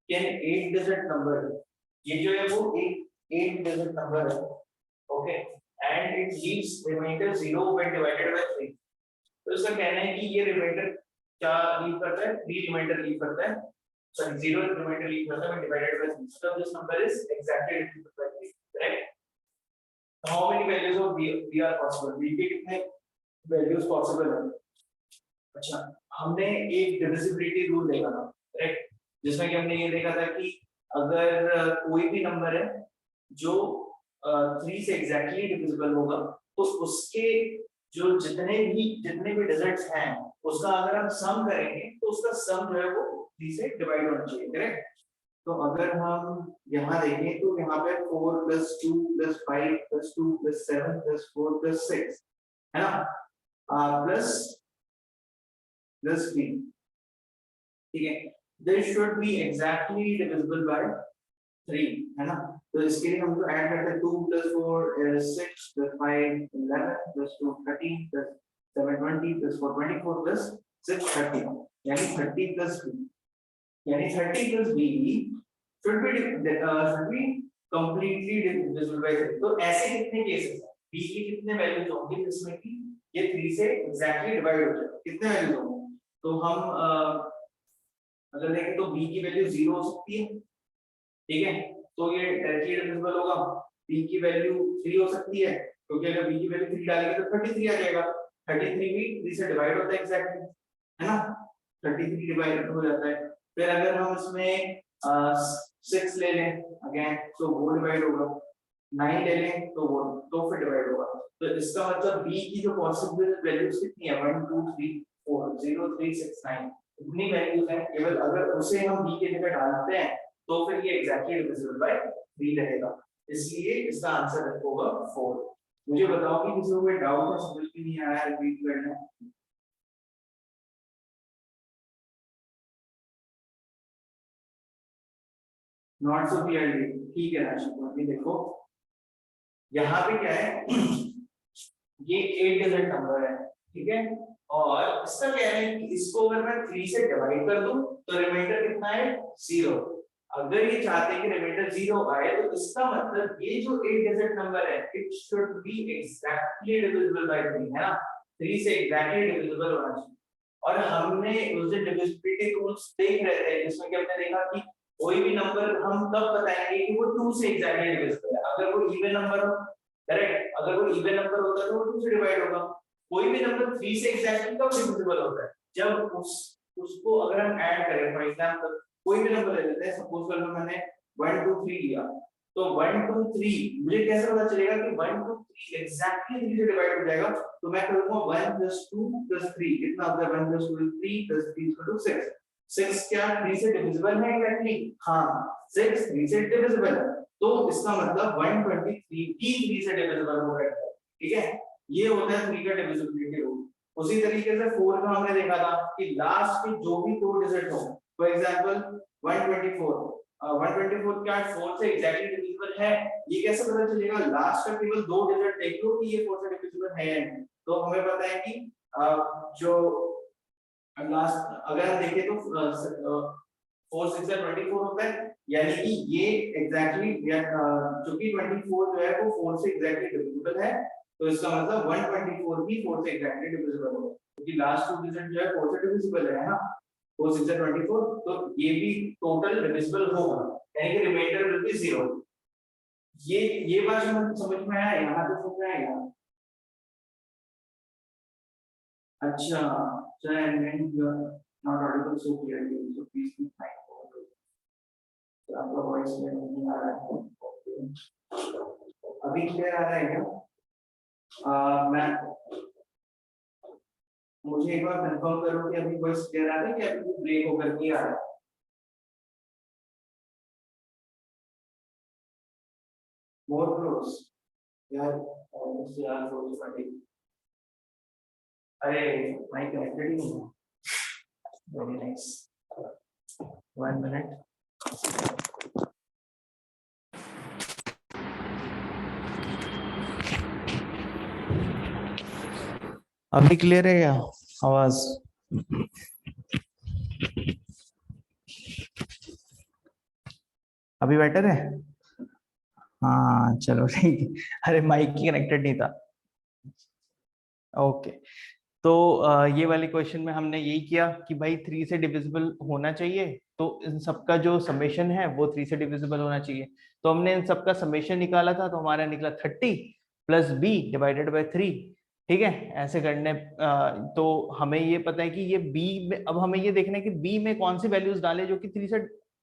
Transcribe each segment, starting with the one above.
Can 8 digit number, ये जो है वो एक 8 डिजिट नंबर है, okay, and it leaves remainder 0 when divided by 3। तो इसका कहना है कि ये रिमाइंडर क्या लीव करता है, 3 रिमाइंडर लीव करता है, सॉरी 0 रिमाइंडर लीव करता है when divided by 3। So this number is exactly divided by 3, correct. How many values of b are possible, b के कितने वैल्यूज पॉसिबल है। अच्छा, हमने एक डिविजिबिलिटी रूल देखा था, करेक्ट, जिसमें कि हमने ये देखा था कि अगर कोई भी नंबर है जो 3 से एग्जैक्टली डिविजिबल होगा तो उसके जो जितने भी डिजिट्स हैं उसका अगर हम सम करेंगे तो उसका सम जो है वो 3 से डिवाइड होना चाहिए, करेक्ट। तो अगर हम यहाँ देखें तो यहाँ पे 4 + 2 + 5 + 2 + 7 + 4 + 6 है ना, प्लस 3, ठीक है। This should be exactly divisible by 3 है ना। तो इसके लिए हम तो ऐड करते हैं 2 + 4 is 6 + 5 11 + 2 13 + 7 20 + 4 24 + 6 30, यानी 30 + b, यानी 30 + b should be completely divisible by 3। तो ऐसे कितने केसेस हैं, b की कितने वैल्यूज होंगे जिसमें कि ये 3 से एग्जैक्टली डिवाइड हो जाए, कितने वैल्यूज होंगे। तो हम अगर देखें तो b की वैल्यू 0 हो सकती है, ठीक है, तो ये डायरेक्टली डिविजिबल होगा। b की वैल्यू 3 हो सकती है, क्योंकि अगर b की वैल्यू 3 डालेंगे तो 33 आ जाएगा। 33 भी 3 से डिवाइड होता है एग्जैक्टली, है ना, 33 डिवाइड हो जाता है। फिर अगर हम इसमें 6 ले लें अगेन तो वो डिवाइड होगा, 9 ले लें तो वो तो फिर डिवाइड होगा। तो इसका मतलब b की जो पॉसिबल वैल्यूज कितनी है, 1 2 3 4 0 3 6 9, इतनी वैल्यूज हैं। केवल अगर उसे हम b के जगह डालते हैं तो फिर ये एग्जैक्टली डिविजिबल बाय 3 रहेगा, इसलिए इसका आंसर होगा 4। मुझे बताओ कि किसी को कोई डाउट है, समझ में नहीं आया, रिपीट करना है। नॉट सो क्लियरली, ठीक है राशि, देखो यहाँ पे क्या है ये 8 डिजिट नंबर है, ठीक है, और इसका क्या है कि इसको अगर मैं 3 से डिवाइड कर दूं तो रिमाइंडर कितना है 0। अगर ये चाहते हैं कि रिमाइंडर 0 आए तो इसका मतलब ये जो 8 डिजिट नंबर है it should be exactly divisible by 3, है ना, 3 से एग्जैक्टली डिविजिबल होना चाहिए। और हमने उस दिन डिविजिबिलिटी रूल्स देख रहे थे जिसमें कि हमने देखा कि कोई भी नंबर हम तब बताएंगे कि वो 2 से एग्जैक्टली डिविजिबल है अगर वो इवन नंबर हो, करेक्ट, अगर वो इवन नंबर होता है तो वो 2 से डिवाइड होगा। कोई भी नंबर 3 से एग्जैक्टली कब डिविजिबल होता है, जब उसको अगर हम ऐड करें। फॉर एग्जांपल कोई भी नंबर ले लेते हैं, सपोज कर लो मैंने 1 2 3 लिया, तो 1 2 3 मुझे कैसे पता चलेगा कि 1 2 3 एग्जैक्टली 3 से डिवाइड हो जाएगा। तो मैं करूंगा 1 + 2 + 3 कितना होता है, 1 + 2 = 3 + 3 = 6। 6 क्या 3 से डिविजिबल है एग्जैक्टली, हाँ 6 3 से डिविजिबल है, तो इसका मतलब 123 भी 3 से डिविजिबल हो रहा है, ठीक है। ये होता है 3 का डिविजिबिलिटी रूल। उसी तरीके से 4 का हमने देखा था कि लास्ट के जो भी 2 डिजिट हो, फॉर एग्जांपल 124 124 क्या 4 से एग्जैक्टली डिविजिबल है, ये कैसे पता चलेगा, लास्ट का केवल 2 डिजिट देख लो कि ये 4 से डिविजिबल है या नहीं। तो हमें पता है कि जो लास्ट अगर हम देखें तो 4 6 24 होता है, यानी कि ये एग्जैक्टली चूंकि 24 जो है वो 4 से एग्जैक्टली डिविजिबल है, तो इसका मतलब 124 भी 4 से एग्जैक्टली डिविजिबल होगा, क्योंकि लास्ट 2 डिजिट जो है 4 से डिविजिबल है ना, 4 6 24, तो ये भी टोटल डिविजिबल होगा, यानी कि रिमाइंडर विल बी 0। ये बात समझ में आया, यहाँ पे समझ में आएगा। अच्छा, so and you are not audible so clearly, so please be mindful. तो आपका वॉइस नहीं आ रहा है, अभी क्लियर आ रहा है क्या? मैं मुझे एक बार कंफर्म करो कि अभी वॉइस क्लियर आ रहा है कि अभी ब्रेक होकर के आ रहा है। मोर क्लोज यार, मुझसे यार क्लोज पड़ेगी। अरे माइक कनेक्टेड ही नहीं है। Very nice, 1 minute. अभी क्लियर है क्या आवाज? अभी बेटर है? हाँ चलो ठीक है। अरे माइक ही कनेक्टेड नहीं था। ओके। तो ये वाले क्वेश्चन में हमने यही किया कि भाई 3 से डिविजिबल होना चाहिए, तो इन सबका जो समेशन है वो 3 से डिविजिबल होना चाहिए। तो हमने इन सबका समेशन निकाला था, तो हमारा निकला 30 प्लस बी डिवाइडेड बाई 3। ठीक है, ऐसे करने तो हमें ये पता है कि ये बी में, अब हमें ये देखना है कि बी में कौन सी वैल्यूज डाले जो कि 3 से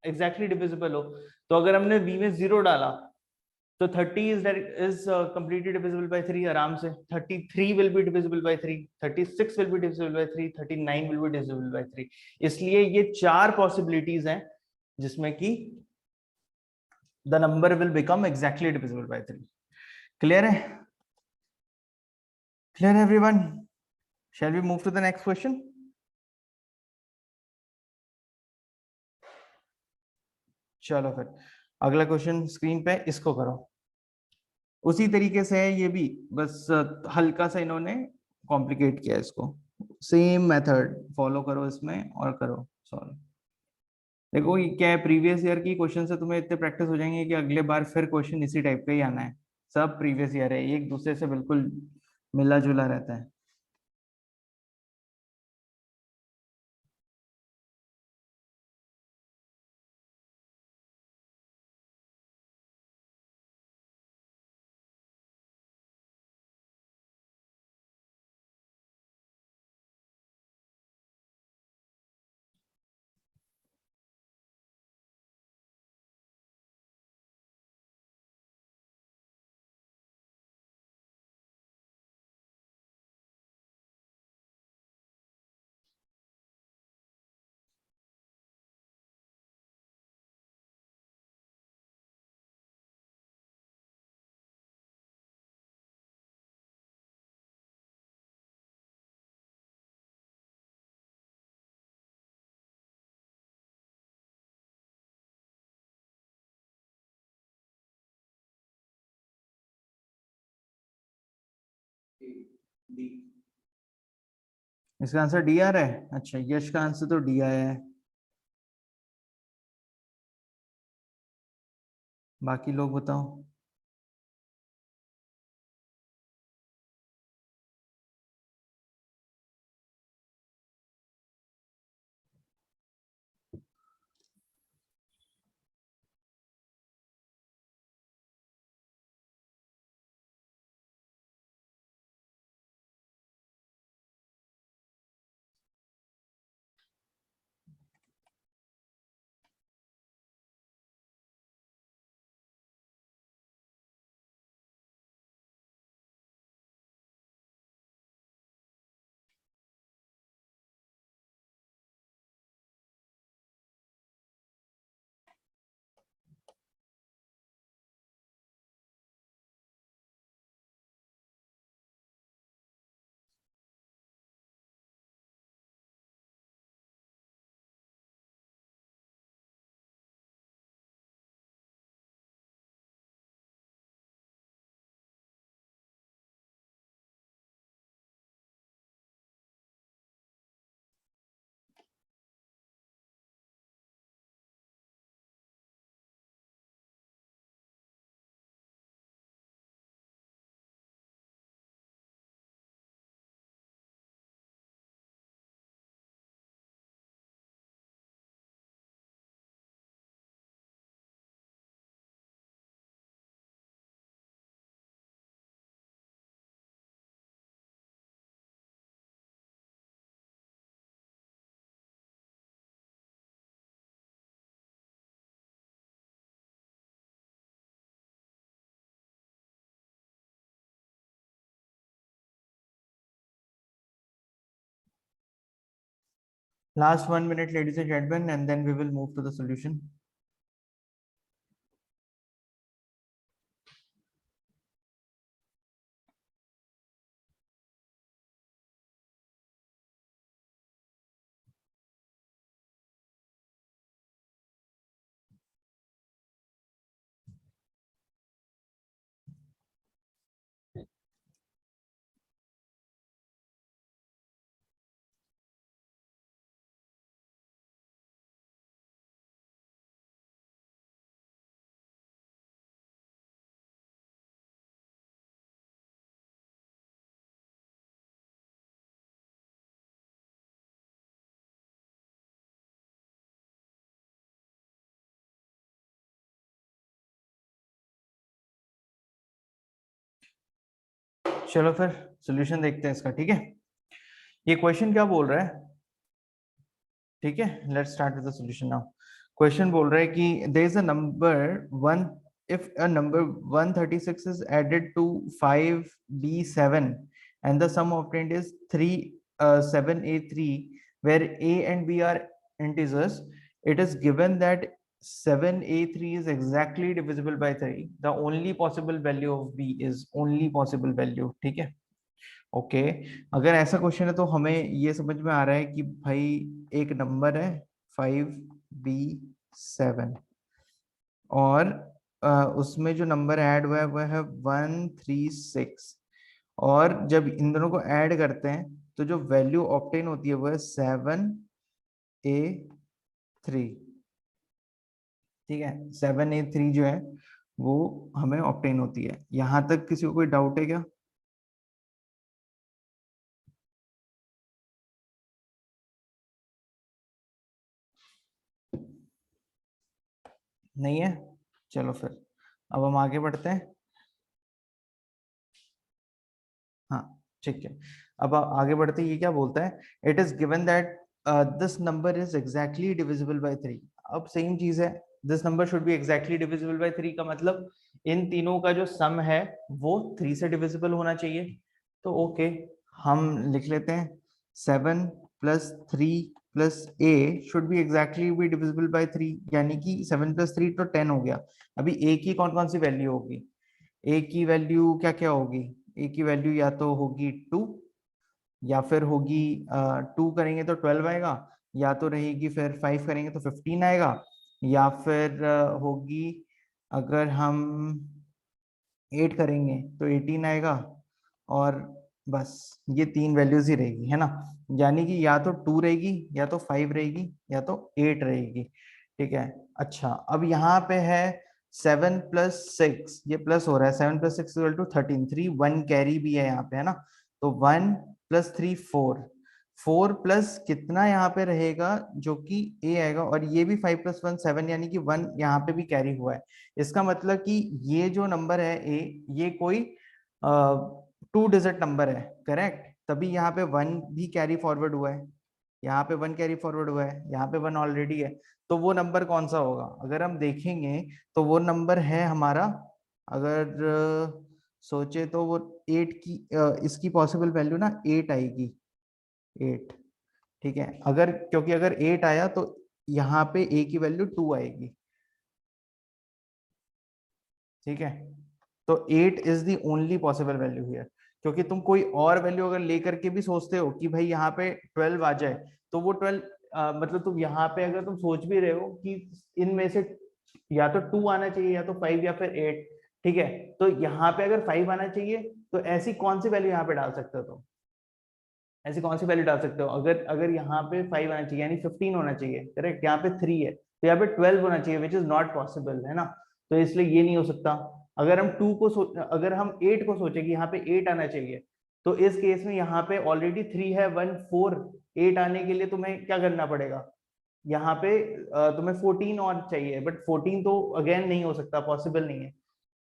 एग्जैक्टली डिविजिबल हो। तो अगर हमने बी में 0 डाला तो 30 is completely divisible by 3 आराम से। 33 will be divisible by 3, 36 will be divisible by 3, 39 will be divisible by 3। इसलिए ये 4 पॉसिबिलिटीज हैं जिसमें कि the number will become exactly divisible by 3। Clear है? Clear everyone? shall we move to the next question? चलो फिर अगला क्वेश्चन स्क्रीन पे, इसको करो। उसी तरीके से है ये भी, बस हल्का सा इन्होंने कॉम्प्लिकेट किया इसको। सेम मेथड फॉलो करो इसमें और करो सॉल्व। देखो ये क्या है, प्रीवियस ईयर की क्वेश्चन से तुम्हें इतने प्रैक्टिस हो जाएंगे कि अगले बार फिर क्वेश्चन इसी टाइप का ही आना है। सब प्रीवियस ईयर है, एक दूसरे से बिल्कुल मिला जुला रहता है। डी। इसका आंसर डी आ रहा है? अच्छा, यश का आंसर तो डी आया है, बाकी लोग बताओ। Last 1 minute, ladies and gentlemen, and then we will move to the solution. चलो फिर सॉल्यूशन देखते हैं इसका, ठीक है। ये क्वेश्चन क्या बोल रहा है, ठीक है, let's start with the solution now. Question बोल रहा है कि there is a number 1, if a number 136 is added to 5b7 and the sum obtained is 7a3 where a and b are integers, it is given that 7a3 is exactly divisible by 3. The only possible value of b is only possible value, ठीक है। Okay अगर ऐसा question है तो हमें ये समझ में आ रहा है कि भाई एक नंबर है 5b7 और उसमें जो नंबर ऐड हुआ है वह है 136 और जब इन दोनों को ऐड करते हैं तो जो वैल्यू ऑब्टेन होती है वह है 7a3, ठीक है। 7a3 जो है वो हमें ऑब्टेन होती है। यहां तक किसी को कोई डाउट है क्या? नहीं है, चलो फिर अब हम आगे बढ़ते हैं। हाँ ठीक है, अब आगे बढ़ते ये क्या बोलता है, it is given that this number is exactly divisible by 3। अब सेम चीज है, this number should be exactly divisible by 3 का मतलब इन तीनों का जो सम है वो 3 से डिविजिबल होना चाहिए। तो ओके हम लिख लेते हैं 7 + 3 + a should be exactly be divisible by 3, यानी कि 7 + 3 तो 10 हो गया। अभी a की कौन कौन सी वैल्यू होगी, a की वैल्यू क्या क्या होगी, a की वैल्यू या तो होगी 2 या फिर होगी 2 करेंगे तो 12 आएगा, या तो रहेगी फिर 5 करेंगे तो 15 आएगा, या फिर होगी अगर हम 8 करेंगे तो 18 आएगा, और बस ये 3 वैल्यूज ही रहेगी, है ना। यानी कि या तो 2 रहेगी या तो 5 रहेगी या तो 8 रहेगी, ठीक है। अच्छा अब यहाँ पे है 7 + 6, ये प्लस हो रहा है, 7 + 6 = 13, 3 1 कैरी भी है यहाँ पे, है ना। तो 1 + 3 4, 4 प्लस कितना यहाँ पे रहेगा जो कि a आएगा, और ये भी 5 + 1 7, यानी कि 1 यहाँ पे भी कैरी हुआ है। इसका मतलब कि ये जो नंबर है a, ये कोई 2 डिजिट नंबर है, करेक्ट। तभी यहाँ पे 1 भी कैरी फॉरवर्ड हुआ है, यहाँ पे 1 कैरी फॉरवर्ड हुआ है, यहाँ पे 1 ऑलरेडी है। तो वो नंबर कौन सा होगा, अगर हम देखेंगे तो वो नंबर है हमारा, अगर सोचे तो वो 8 की इसकी पॉसिबल वैल्यू ना 8 आएगी, 8, ठीक है। अगर क्योंकि अगर 8 आया तो यहाँ पे a की वैल्यू 2 आएगी, ठीक है। तो 8 is the only possible value here, क्योंकि तुम कोई और वैल्यू अगर लेकर के भी सोचते हो कि भाई यहाँ पे 12 आ जाए, तो वो 12 मतलब तुम यहाँ पे अगर तुम सोच भी रहे हो कि इनमें से या तो 2 आना चाहिए या तो 5 या फिर 8, ठीक है। तो यहाँ पे अगर 5 आना चाहिए तो ऐसी कौन सी वैल्यू यहाँ पे डाल सकते हो तुम, ऐसी कौन सी वैल्यू डाल सकते हो, अगर अगर यहाँ पे 5 आना चाहिए यानी 15 होना चाहिए, करेक्ट। यहाँ पे 3 है तो यहाँ पे 12 होना चाहिए, विच इज नॉट पॉसिबल, है ना। तो इसलिए ये नहीं हो सकता। अगर हम 2 को अगर हम 8 को सोचे कि यहाँ पे 8 आना चाहिए, तो इस केस में यहाँ पे ऑलरेडी 3 है, 1 4, 8 आने के लिए तुम्हें क्या करना पड़ेगा, यहाँ पे तुम्हें 14 और चाहिए, बट 14 तो अगेन नहीं हो सकता, पॉसिबल नहीं है।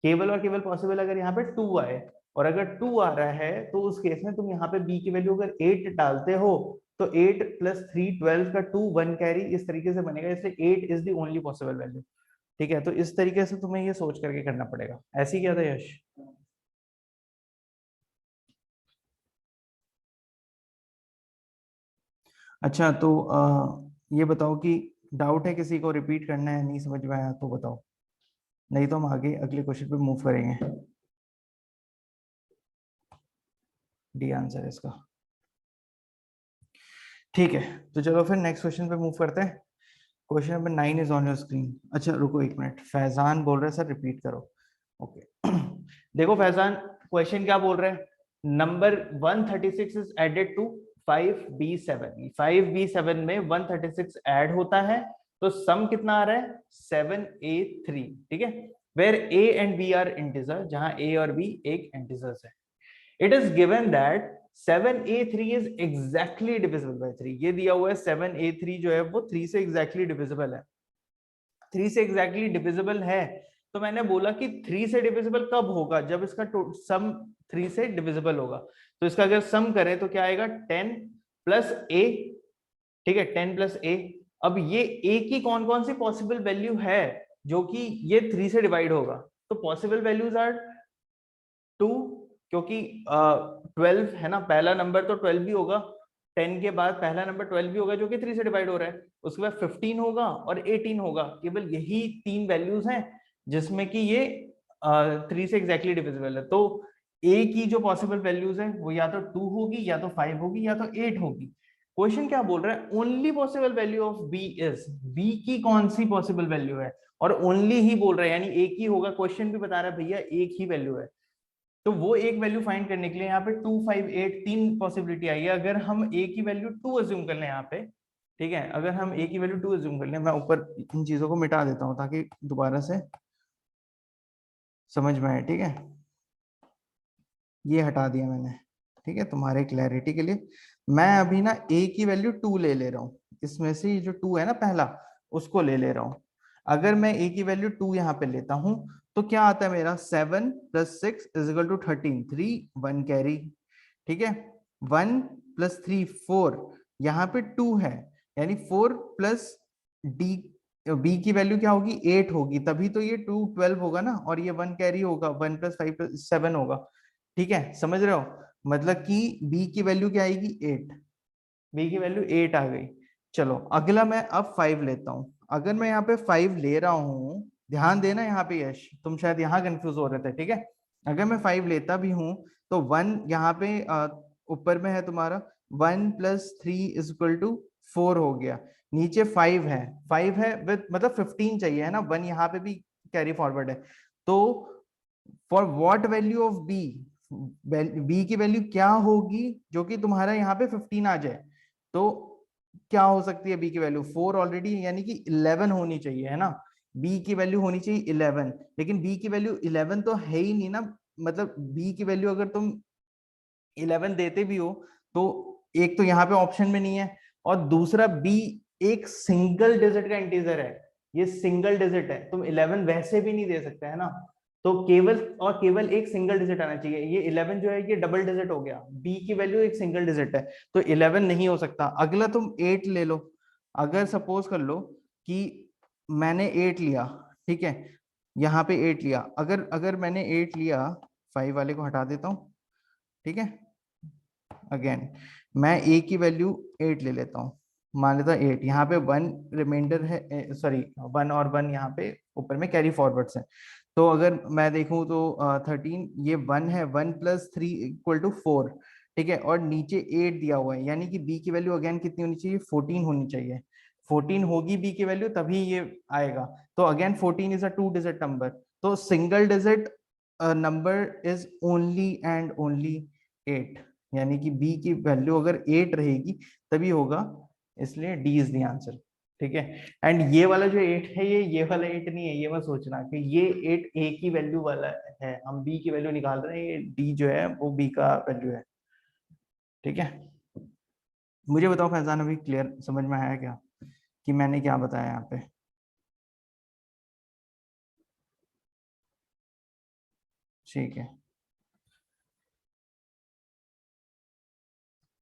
केवल और केवल पॉसिबल अगर यहाँ पे 2 आए, और अगर 2 आ रहा है तो उस केस में तुम यहाँ पे b की वैल्यू अगर 8 डालते हो तो 8 + 3 12 का 2 1 कैरी इस तरीके से बनेगा, इसलिए 8 is the only possible value, ठीक है। तो इस तरीके से तुम्हें ये सोच करके करना पड़ेगा। ऐसी क्या था यश? अच्छा तो ये बताओ कि डाउट है किसी को, रिपीट करना है, नहीं समझ में आया तो बताओ, नहीं तो हम आगे अगले क्वेश्चन पे मूव करेंगे। डी आंसर है इसका, ठीक है। तो चलो फिर नेक्स्ट क्वेश्चन पे मूव करते हैं। Question number 9 is on your screen. अच्छा रुको एक मिनट, फैजान बोल रहे हैं सर रिपीट करो। ओके देखो फैजान, क्वेश्चन क्या बोल रहे हैं, number 136 is added to 5b7, 5b7 में 136 ऐड होता है तो सम कितना आ रहा है 7a3, ठीक है। Where a and b are integer, जहां a और b एक इंटीजर्स है। It is given that 7a3 is exactly divisible by 3, ये दिया हुआ है 7a3 जो है वो 3 से exactly divisible है, 3 से exactly divisible है। तो मैंने बोला कि 3 से डिविजिबल कब होगा, जब इसका सम 3 से डिविजिबल होगा। तो इसका अगर सम करें तो क्या आएगा 10 प्लस ए, ठीक है 10 प्लस ए। अब ये ए की कौन कौन सी पॉसिबल वैल्यू है जो कि ये 3 से डिवाइड होगा, तो पॉसिबल वैल्यूज आर 2, क्योंकि 12 है ना, पहला नंबर तो 12 भी होगा, 10 के बाद पहला नंबर 12 भी होगा जो कि 3 से डिवाइड हो रहा है, उसके बाद 15 होगा और 18 होगा। केवल यही 3 वैल्यूज हैं जिसमें कि ये 3 से एग्जैक्टली डिविजिबल है। तो ए की जो पॉसिबल वैल्यूज है वो या तो 2 होगी, या तो 5 होगी, या तो 8 होगी। क्वेश्चन क्या बोल रहा है, only possible value of B is, B की कौन सी पॉसिबल वैल्यू है, और ओनली ही बोल रहा है, यानी एक ही होगा। क्वेश्चन भी बता रहा है भैया एक ही वैल्यू है, तो वो एक वैल्यू फाइंड करने के लिए यहाँ पे 2, 5, 8 तीन पॉसिबिलिटी आई है। अगर हम ए की वैल्यू 2 अज्यूम कर लें यहाँ पे, ठीक है, अगर हम ए की वैल्यू 2 अज्यूम कर लें, मैं ऊपर इन चीजों को मिटा देता हूँ ताकि दोबारा से समझ में आए, ठीक है, ये हटा दिया मैंने, ठीक है, तुम्हारे क्लैरिटी के लिए। मैं अभी ना ए की वैल्यू 2 ले रहा हूँ, इसमें से ये जो 2 है ना पहला, उसको ले रहा हूँ। अगर मैं ए की वैल्यू 2 यहाँ पे लेता हूँ तो क्या आता है मेरा, 7 plus 6 is equal to 13, 3 1 carry, ठीक है, 1 प्लस 3 4, यहाँ पे 2 है, यानी 4 प्लस डी, बी की वैल्यू क्या होगी 8 होगी, तभी तो ये 2 12 होगा ना, और ये 1 कैरी होगा, 1 प्लस 5 7 होगा, ठीक है, समझ रहे हो, मतलब कि बी की वैल्यू क्या आएगी 8, बी की वैल्यू 8 आ गई। चलो अगला मैं अब 5 लेता हूं। अगर मैं यहाँ पे 5 ले रहा हूं, ध्यान देना यहाँ पे यश, तुम शायद यहाँ कंफ्यूज हो रहे थे, ठीक है, अगर मैं 5 लेता भी हूं तो 1 यहाँ पे ऊपर में है तुम्हारा, 1 प्लस 3 इज इक्वल टू 4 हो गया, नीचे 5 है, 5 है विद मतलब 15 चाहिए है ना, 1 यहाँ पे भी कैरी फॉरवर्ड है। तो for what value of B, B की वैल्यू क्या होगी जो कि तुम्हारा यहाँ पे 15 आ जाए, तो क्या हो सकती है बी की वैल्यू, 4 ऑलरेडी, यानी कि 11 होनी चाहिए है ना, बी की वैल्यू होनी चाहिए 11, लेकिन बी की वैल्यू 11 तो है ही नहीं ना, मतलब बी की वैल्यू अगर तुम 11 देते भी हो तो एक तो यहाँ पे ऑप्शन में नहीं है, और दूसरा बी एक सिंगल डिजिट का इंटीजर है, ये सिंगल डिजिट है, तुम 11 वैसे भी नहीं दे सकते है ना, तो केवल और केवल एक सिंगल डिजिट आना चाहिए, ये 11 जो है ये डबल डिजिट हो गया, बी की वैल्यू एक सिंगल डिजिट है, तो 11 नहीं हो सकता। अगला तुम 8 ले लो, अगर सपोज कर लो कि मैंने 8 लिया, ठीक है, यहाँ पे 8 लिया, अगर अगर मैंने 8 लिया, 5 वाले को हटा देता हूँ, ठीक है, अगेन मैं ए की वैल्यू 8 ले लेता हूँ, मान लेता 8, यहाँ पे 1 रिमाइंडर है, सॉरी 1 और 1 यहाँ पे ऊपर में कैरी फॉरवर्ड्स है, तो अगर मैं देखूं तो 13, ये 1 है, 1 प्लस 3 इक्वल टू 4, ठीक है, और नीचे 8 दिया हुआ है, यानी कि बी की वैल्यू अगेन कितनी होनी चाहिए, 14 होनी चाहिए, 14 होगी बी की वैल्यू तभी ये आएगा, तो again 14 is a 2 digit number, तो single digit number is only and only 8, यानी कि बी की वैल्यू अगर 8 रहेगी तभी होगा, इसलिए डी इज द आंसर, ठीक है। एंड ये वाला जो 8 है ये वाला 8 नहीं है, ये मत सोचना कि ये 8 ए की वैल्यू वाला है, हम बी की वैल्यू निकाल रहे हैं, ये डी जो है वो बी का वैल्यू है, ठीक है। मुझे बताओ फैजान, अभी क्लियर समझ में आया क्या कि मैंने क्या बताया यहाँ पे? ठीक है,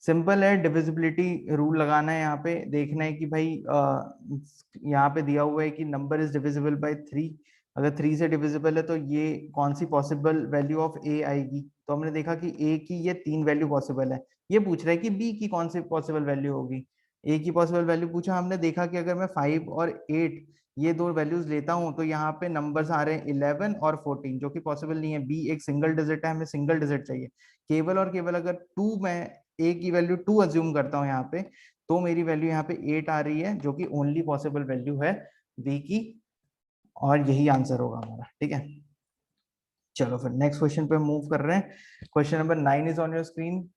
सिंपल है, डिविजिबिलिटी रूल लगाना है, यहाँ पे देखना है कि भाई यहाँ पे दिया हुआ है कि नंबर इज डिविजिबल बाय 3, अगर 3 से डिविजिबल है तो ये कौन सी पॉसिबल वैल्यू ऑफ ए आएगी, तो हमने देखा कि ए की ये 3 वैल्यू पॉसिबल है, ये पूछ रहा है कि बी की कौन सी पॉसिबल वैल्यू होगी, ए की पॉसिबल वैल्यू पूछा, हमने देखा कि अगर मैं 5 और 8 ये दो वैल्यूज लेता हूं तो यहाँ पे नंबर्स आ रहे हैं 11 और 14 जो कि पॉसिबल नहीं है, बी एक सिंगल डिजिट है, हमें सिंगल डिजिट चाहिए, केवल और केवल अगर 2 मैं ए की वैल्यू 2 अज्यूम करता हूँ यहाँ पे, तो मेरी वैल्यू यहाँ पे 8 आ रही है जो कि ओनली पॉसिबल वैल्यू है बी की, और यही आंसर होगा हमारा, ठीक है। चलो फिर नेक्स्ट क्वेश्चन पे मूव कर रहे हैं, question number 9 is on your screen,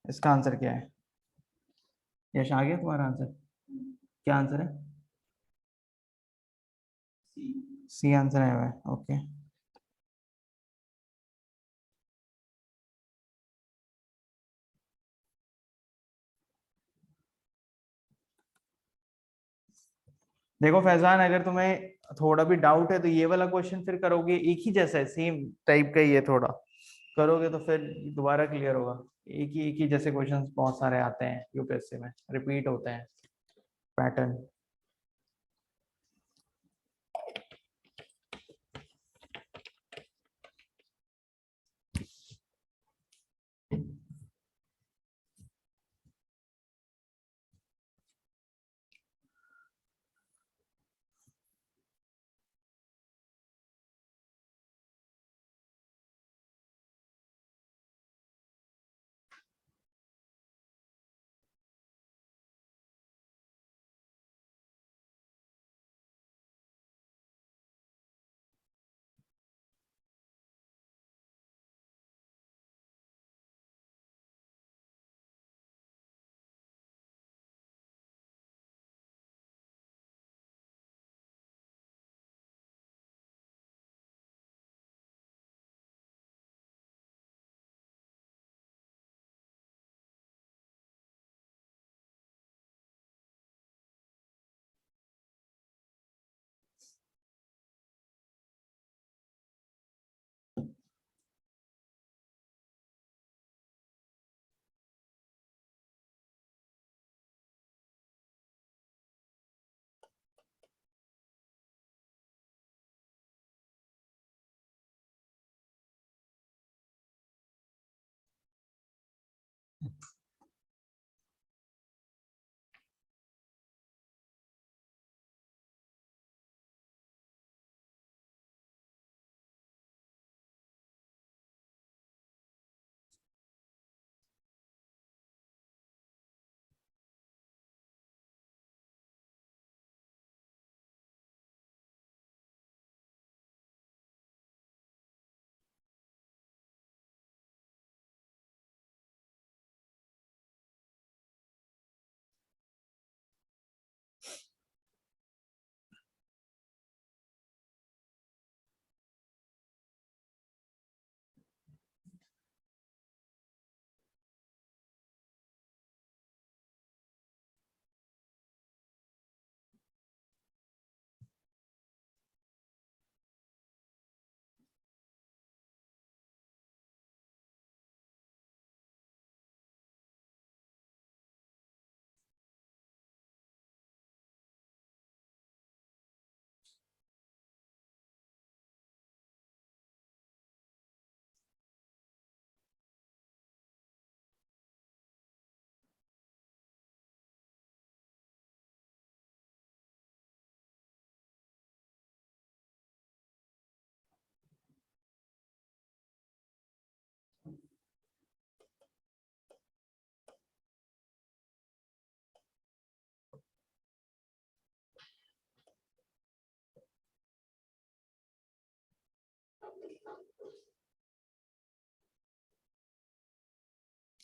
इसका आंसर क्या है? यश आ गया तुम्हारा आंसर, क्या आंसर है? सी आंसर आया हुआ है, ओके। देखो फैजान, अगर तुम्हें थोड़ा भी डाउट है तो ये वाला क्वेश्चन फिर करोगे, एक ही जैसा है, सेम टाइप का ही है, थोड़ा करोगे तो फिर दोबारा क्लियर होगा। एक ही जैसे क्वेश्चंस बहुत सारे आते हैं यूपीएससी में, रिपीट होते हैं pattern.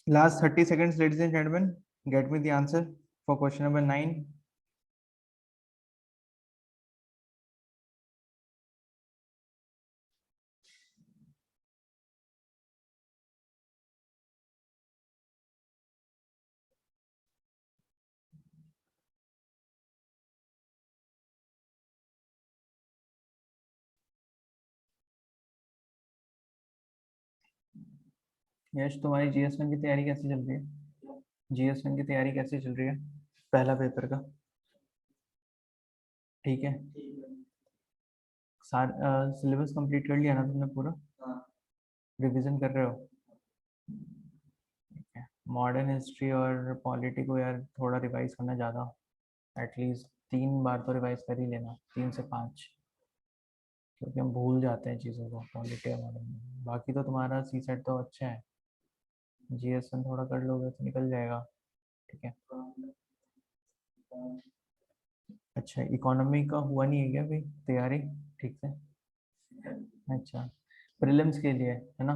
Last 30 seconds, ladies and gentlemen. Get me the answer for question number 9. यश, तुम्हारी जीएस1 की तैयारी कैसे चल रही है? जीएस1 की तैयारी कैसे चल रही है पहला पेपर का? ठीक है। सिलेबस कंप्लीट कर लिया ना तुमने पूरा? रिवीजन कर रहे हो? मॉडर्न हिस्ट्री और पॉलिटी को यार थोड़ा रिवाइज करना ज़्यादा, एटलीस्ट 3 बार तो रिवाइज कर ही लेना, 3 से 5, क्योंकि हम भूल जाते हैं चीज़ों को पॉलिटी और मॉडर्न में। बाकी तो तुम्हारा सी सेट तो अच्छा है, जीएसएन थोड़ा कर लोगे तो निकल जाएगा। ठीक है। अच्छा, इकोनॉमी का हुआ नहीं है क्या अभी तैयारी ठीक से? अच्छा, प्रीलिम्स के लिए है ना?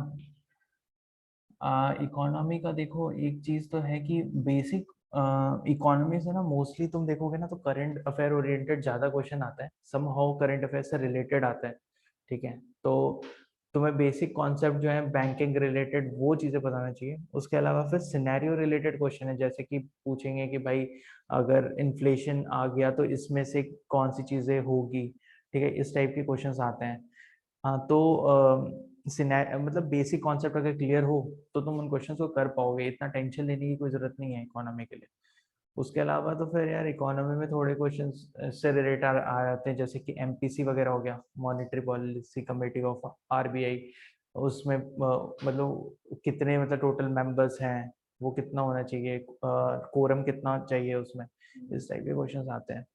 इकोनॉमी का देखो, एक चीज तो है कि बेसिक इकोनॉमी से ना मोस्टली तुम देखोगे ना तो करंट अफेयर ओरिएंटेड ज्यादा क्वेश्चन आता है, सम हाउ करंट अफेयर से रिलेटेड आता है। ठीक है, तो तुम्हें बेसिक कॉन्सेप्ट जो है बैंकिंग रिलेटेड वो चीजें बताना चाहिए। उसके अलावा फिर सिनेरियो रिलेटेड क्वेश्चन है, जैसे कि पूछेंगे कि भाई अगर इन्फ्लेशन आ गया तो इसमें से कौन सी चीजें होगी, ठीक है, इस टाइप के क्वेश्चंस आते हैं। हाँ तो मतलब बेसिक कॉन्सेप्ट अगर क्लियर हो तो तुम उन क्वेश्चंस को कर पाओगे, इतना टेंशन लेने की कोई जरूरत नहीं है इकोनॉमी के लिए। उसके अलावा तो फिर यार इकोनॉमी में थोड़े क्वेश्चंस से रिलेटेड आ जाते हैं, जैसे कि एमपीसी वगैरह हो गया, monetary policy committee of RBI. उसमें मतलब कितने मतलब टोटल मेंबर्स हैं, वो कितना होना चाहिए, कोरम कितना चाहिए उसमें, इस टाइप के क्वेश्चंस आते हैं।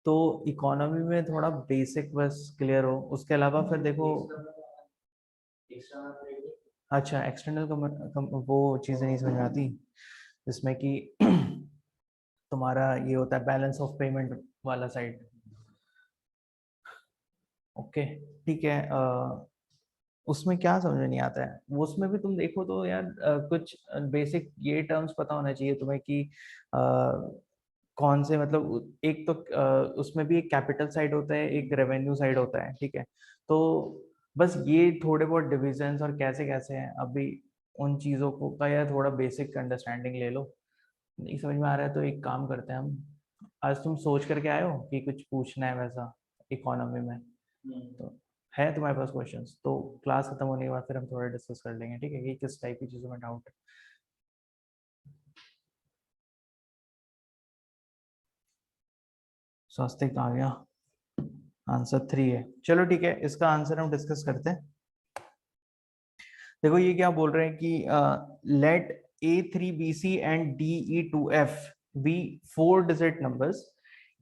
तो इकोनॉमी में थोड़ा बेसिक बस क्लियर हो। उसके अलावा फिर देखो, अच्छा एक्सटर्नल वो चीजें नहीं समझ में आती, जिसमें कि तुम्हारा ये होता है बैलेंस ऑफ पेमेंट वाला साइड। ओके ठीक है, उसमें क्या समझ में नहीं आता है, वो उसमें भी तुम देखो तो यार कुछ बेसिक ये टर्म्स पता होना चाहिए तुम्हें कि कौन से मतलब एक तो उसमें भी एक कैपिटल साइड होता है, एक रेवेन्यू साइड होता है, ठीक है। तो बस ये थोड़े बहुत डिविजन्स और कैसे कैसे हैं अभी, उन चीज़ों को का यार थोड़ा बेसिक अंडरस्टैंडिंग ले लो। नहीं समझ में आ रहा है तो एक काम करते हैं हम, आज तुम सोच करके आए हो कि कुछ पूछना है वैसा इकोनॉमी में, तो है तुम्हारे पास क्वेश्चंस तो क्लास खत्म होने के बाद फिर हम थोड़ा डिस्कस कर लेंगे, ठीक है, कि किस टाइप की चीज़ों में डाउट है। स्वास्तिक आ गया, आंसर 3 है। चलो ठीक है, इसका आंसर हम डिस्कस करते हैं। देखो ये क्या बोल रहे हैं कि let A3BC and DE2F be 4 digit numbers.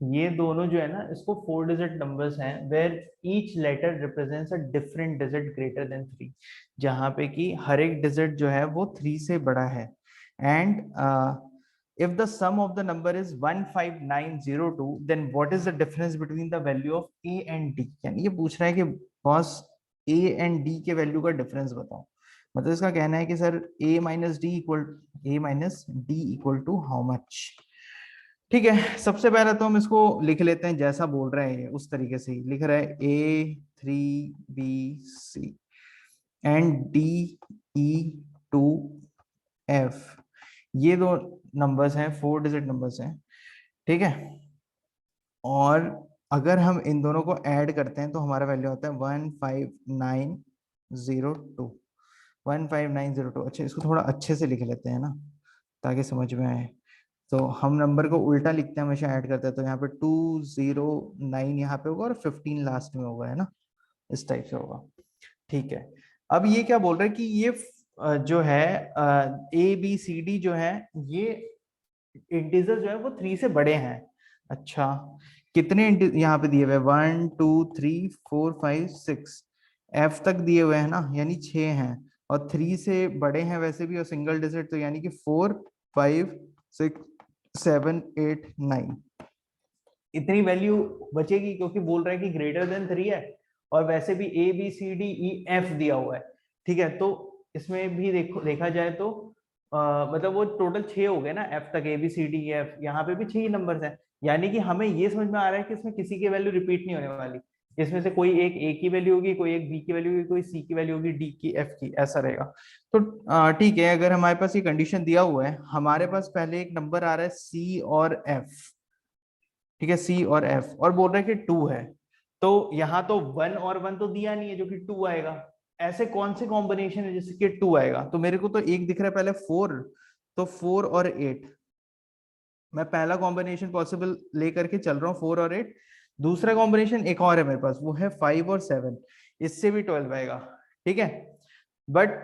ये दोनों जो है ना, इसको 4 डिजिट नंबर्स हैं where each letter represents a different digit greater than 3, जहां पे कि हर एक डिजिट जो है वो 3 से बड़ा है। And if the sum of the number is 15902 then what is the difference between the value of A and D। यानी ये पूछ रहा है कि बॉस A and D के वैल्यू का डिफरेंस बताओ। मतलब इसका कहना है कि sir A minus D equal to how much. ठीक है, सबसे पहले तो हम इसको लिख लेते हैं जैसा बोल रहे हैं, उस तरीके से ही लिख रहा है A3BC एंड DE2F। ये दो नंबर्स हैं, 4 डिजिट नंबर्स हैं, ठीक है। और अगर हम इन दोनों को ऐड करते हैं तो हमारा वैल्यू आता है 15902। 15902। अच्छा इसको थोड़ा अच्छे से लिख लेते हैं ना, ताकि समझ में आए। तो हम नंबर को उल्टा लिखते हैं हमेशा, ऐड करते हैं तो यहाँ पे 209 यहाँ पे होगा और 15 लास्ट में होगा, है ना, इस टाइप से होगा। ठीक है, अब ये क्या बोल रहे हैं कि ये जो है ABCD जो है ये इंटीजर जो है वो 3 से बड़े हैं। अच्छा कितने यहाँ पे दिए हुए, 1 2 3 4 5 6 F तक दिए हुए हैं ना, यानी 6 हैं, और 3 से बड़े हैं वैसे भी और सिंगल डिजिट, तो यानी कि 4 5 6 7 8 9 इतनी वैल्यू बचेगी, क्योंकि बोल रहा है कि ग्रेटर देन 3 है और वैसे भी ABCDEF दिया हुआ है, ठीक है। तो इसमें भी देखा जाए तो मतलब वो टोटल 6 हो गए ना, F तक ABCDEF, यहाँ पे भी 6 ही नंबर्स हैं। यानी कि हमें ये समझ में आ रहा है कि इसमें किसी की वैल्यू रिपीट नहीं होने वाली, इसमें से कोई एक A की वैल्यू होगी, कोई एक B की वैल्यू होगी, कोई C की वैल्यू होगी, D की, F की, ऐसा रहेगा। तो ठीक है, अगर हमारे पास ये कंडीशन दिया हुआ है, हमारे पास पहले एक नंबर आ रहा है C और F, ठीक है, C और F, और बोल रहे हैं कि 2 है, तो यहाँ तो 1 और 1 तो दिया नहीं है जो कि 2 आएगा। ऐसे कौन से कॉम्बिनेशन है जिससे कि 2 आएगा, तो मेरे को तो एक दिख रहा है पहले 4, तो 4 और 8, मैं पहला कॉम्बिनेशन पॉसिबल लेकर के चल रहा हूँ 4 और 8। दूसरा कॉम्बिनेशन एक और है मेरे पास, वो है 5 और 7, इससे भी 12 आएगा, ठीक है। बट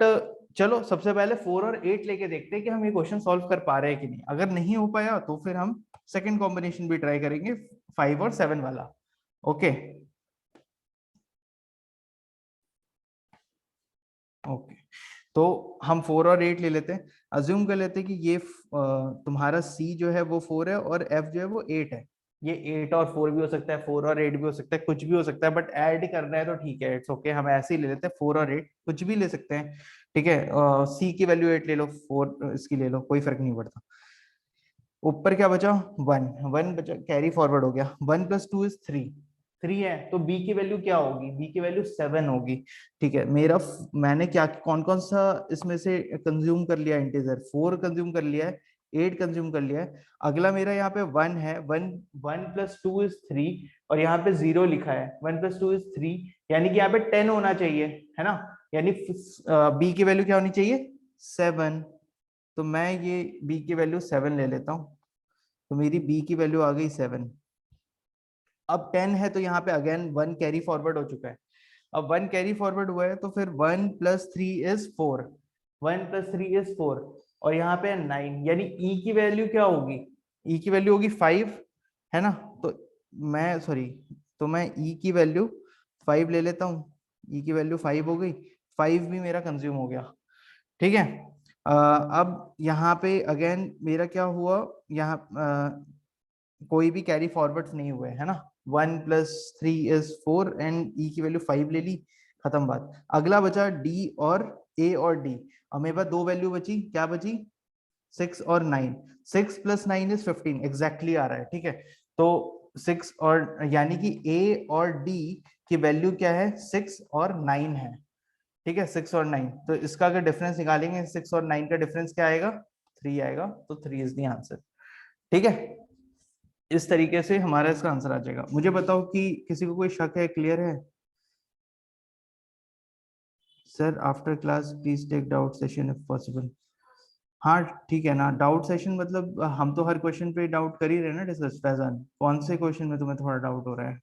चलो सबसे पहले 4 और 8 लेके देखते हैं कि हम ये क्वेश्चन सॉल्व कर पा रहे हैं कि नहीं। अगर नहीं हो पाया तो फिर हम सेकंड कॉम्बिनेशन भी ट्राई करेंगे, 5 और 7 वाला। ओके ओके, तो हम 4 और 8 ले लेते हैं, अज्यूम कर लेते हैं कि ये तुम्हारा C जो है वो 4 है और F जो है वो 8 है। ये 8 और 4 भी हो सकता है, 4 और 8 भी हो सकता है, कुछ भी हो सकता है, बट ऐड करना है तो ठीक है, इट्स ओके, हम ऐसे ही ले लेते हैं 4 और 8, कुछ भी ले सकते हैं, ठीक है। C की वैल्यू 8 ले लो, 4 इसकी ले लो, कोई फर्क नहीं पड़ता। ऊपर क्या बचा, 1 1 बचा, कैरी फॉरवर्ड हो गया, 1 + 2 = 3, 3 है, तो b की वैल्यू क्या होगी? b की वैल्यू 7 होगी। ठीक है, मैंने क्या कौन कौन सा इसमें से कंज्यूम कर लिया इंटीजर? 4 कंज्यूम कर लिया है, 8 कंज्यूम कर लिया है। अगला मेरा यहाँ पे 1 है, 1 1 प्लस 2 इज 3, और यहाँ पे 0 लिखा है, 1 प्लस 2 इज 3, यानी कि यहाँ पे 10 होना चाहिए, है ना? यानी b की वैल्यू क्या होनी चाहिए? 7। तो मैं ये b की वैल्यू 7 ले लेता हूँ, तो मेरी b की वैल्यू आ गई 7। अब 10 है तो यहाँ पे अगेन 1 कैरी फॉरवर्ड हो चुका है। अब 1 कैरी फॉरवर्ड हुआ है तो फिर 1 प्लस 3 इज 4, 1 प्लस 3 इज 4, और यहाँ पे 9, यानी e की वैल्यू क्या होगी? e की वैल्यू होगी 5, है ना? तो मैं e की वैल्यू 5 ले लेता हूँ, e की वैल्यू 5 हो गई, 5 भी मेरा कंज्यूम हो गया। ठीक है, अब यहाँ पे अगेन मेरा क्या हुआ? यहाँ कोई भी कैरी फॉरवर्ड नहीं हुए, है ना? 1 प्लस 3 इज 4 एंड e की वैल्यू 5 ले ली, खत्म बात। अगला बचा d और a और d। अब मेरे पास दो वैल्यू बची, क्या बची? 6 और 9। 6 प्लस 9 इज 15, एग्जैक्टली आ रहा है। ठीक है, तो 6 और यानी कि a और d की वैल्यू क्या है? 6 और 9 है। ठीक है, 6 और 9, तो इसका अगर डिफरेंस निकालेंगे 6 और 9 का डिफरेंस क्या आएगा? 3 आएगा, तो 3 इज द आंसर। ठीक है, इस तरीके से हमारा इसका आंसर आ जाएगा। मुझे बताओ कि किसी को कोई शक है, क्लियर है? Sir after class please take doubt session if possible. हाँ ठीक है ना, डाउट सेशन मतलब हम तो हर क्वेश्चन पे डाउट कर ही रहे हैं ना डिस्कस। फैजान, कौन से क्वेश्चन में तुम्हें थोड़ा डाउट हो रहा है?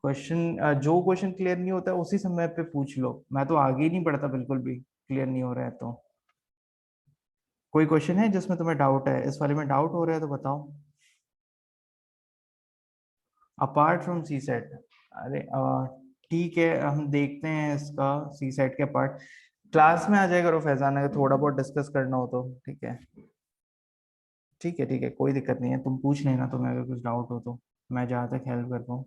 क्वेश्चन जो क्वेश्चन क्लियर नहीं होता है उसी समय पे पूछ लो, मैं तो आगे ही नहीं बढ़ता बिल्कुल भी, क्लियर नहीं हो रहा है तो। कोई क्वेश्चन है जिसमें तुम्हें डाउट है? इस वाले में डाउट हो रहा है तो बताओ। अपार्ट फ्रॉम सी सेट, अरे ठीक है, हम देखते हैं इसका सी सेट के पार्ट। क्लास में आ जाएगा करो फैजान, अगर थोड़ा बहुत डिस्कस करना हो तो। ठीक है, ठीक है, ठीक है, कोई दिक्कत नहीं है, तुम पूछ लेना तुम्हें अगर कुछ डाउट हो तो, मैं जहाँ तक हेल्प कर पाऊँ।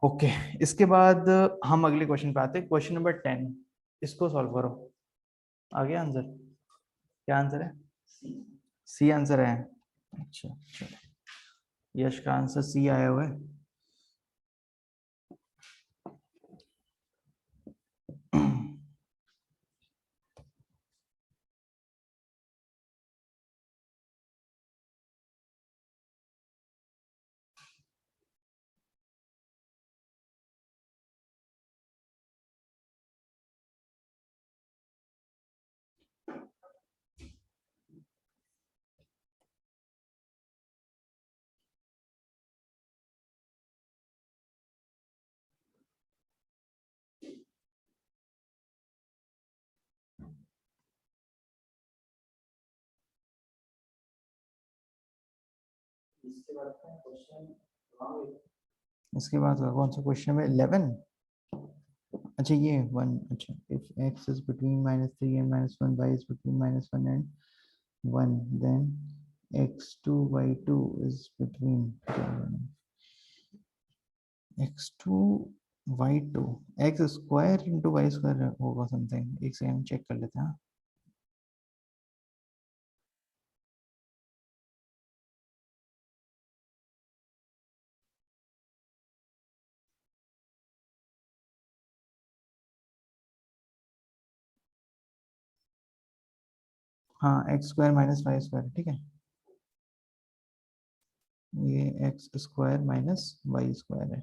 ओके, इसके बाद हम अगले क्वेश्चन पे आते हैं, क्वेश्चन नंबर 10। इसको सॉल्व करो। आ गया आंसर? क्या आंसर है? सी आंसर है। अच्छा चलो, यश का आंसर सी आया हुआ है। इसके बाद का कौन सा क्वेश्चन है? 11। अच्छा ये 1, अच्छा if x is between -3 and -1, y is between -1 and 1, then x2 y2 is between x2 y2, x square into Y square होगा समथिंग। एक सेकंड चेक कर लेते हैं। हाँ, X square minus Y square, ठीक है, ये X square minus Y square है।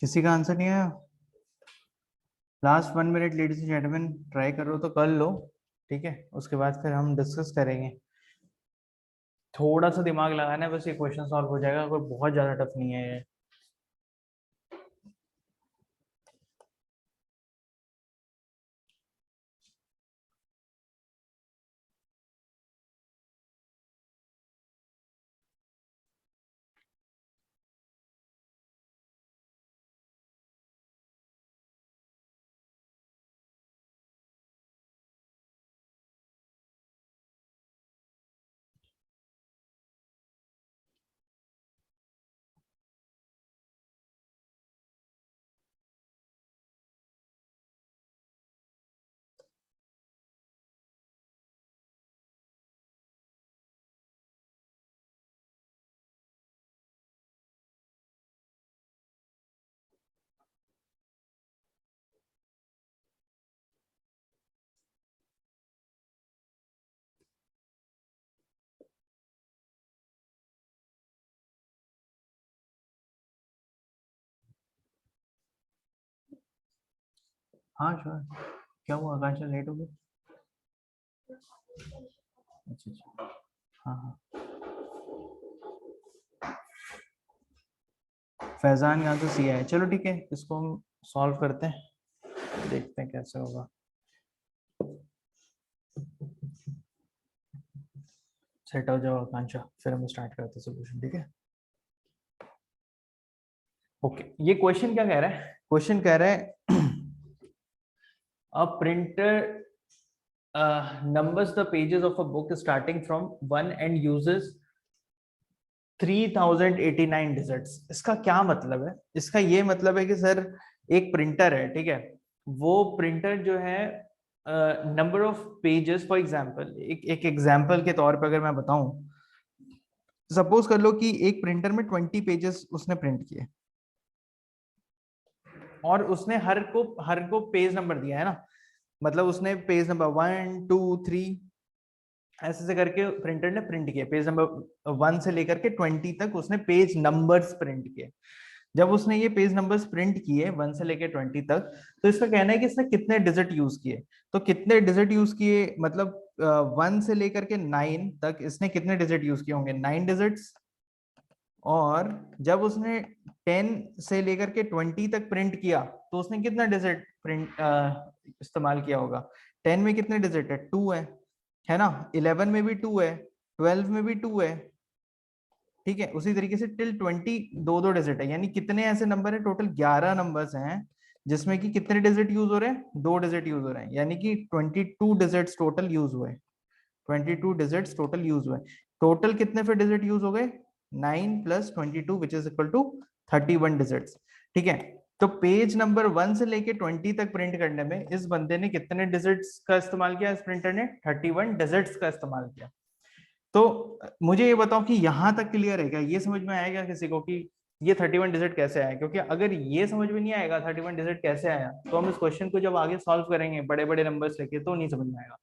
किसी का आंसर नहीं आया? Last 1 minute ladies and gentleman, try करो तो कर लो, ठीक है, उसके बाद फिर हम डिस्कस करेंगे। थोड़ा सा दिमाग लगाना है बस, ये क्वेश्चन सॉल्व हो जाएगा, कोई बहुत ज्यादा टफ नहीं है ये। हाँ श्योर। क्या हुआ आकांक्षा, लेट हो गई? अच्छा अच्छा, हाँ हाँ। फैजान यहाँ तो सी है, चलो ठीक है, इसको हम सॉल्व करते हैं, देखते हैं कैसे होगा। सेट हो जाओ आकांक्षा, फिर हम स्टार्ट करते हैं सोल्यूशन, ठीक है। ओके, ये क्वेश्चन क्या कह रहा है? क्वेश्चन कह रहा है a printer numbers the pages of a book starting from 1 and uses 3089 digits. इसका क्या मतलब है? इसका ये मतलब है कि सर एक प्रिंटर है, ठीक है, वो प्रिंटर जो है number of pages, for example एक एग्जांपल के तौर पर अगर मैं बताऊं, सपोज कर लो कि एक प्रिंटर में 20 पेजेस उसने प्रिंट किए और उसने हर को पेज नंबर दिया है ना, मतलब उसने पेज नंबर 1 2 3 ऐसे से करके प्रिंटर ने प्रिंट किया, पेज नंबर 1 से लेकर के 20 तक उसने पेज नंबर्स प्रिंट किए। जब उसने ये पेज नंबर्स प्रिंट किए 1 से लेकर 20 तक, तो इसका कहना है कि इसने कितने डिजिट यूज किए। तो कितने डिजिट यूज किए मतलब 1 से लेकर के 9 तक इसने कितने डिजिट यूज किए होंगे? 9 डिजिट्स। और जब उसने 10 से लेकर के 20 तक प्रिंट किया तो उसने कितना डिजिट प्रिंट इस्तेमाल किया होगा? 10 में कितने डिजिट है? 2 है ना, 11 में भी 2 है, 12 में भी 2 है, ठीक है, उसी तरीके से टिल 20 दो दो डिजिट है, यानी कितने ऐसे नंबर है? टोटल 11 नंबर्स हैं जिसमें कि कितने डिजिट यूज हो रहे हैं? 2 डिजिट यूज हो रहे हैं, यानी कि 22 डिजिट्स टोटल यूज हुए। 22 डिजिट्स टोटल यूज हुए। टोटल कितने फिर डिजिट यूज हो गए? 9 plus 22 which is equal to 31 digits, ठीक है। तो पेज नंबर 1 से लेके 20 तक प्रिंट करने में इस बंदे ने कितने डिजिट्स का इस्तेमाल किया? इस प्रिंटर ने 31 डिजिट्स का इस्तेमाल किया। तो मुझे ये बताओ कि यहां तक क्लियर है क्या? ये समझ में आएगा किसी को कि ये 31 डिजिट कैसे आया? क्योंकि अगर ये समझ में नहीं आएगा 31 डिजिट कैसे आया, तो हम इस क्वेश्चन को जब आगे सॉल्व करेंगे बड़े बड़े नंबर्स लेके तो नहीं समझ में आएगा।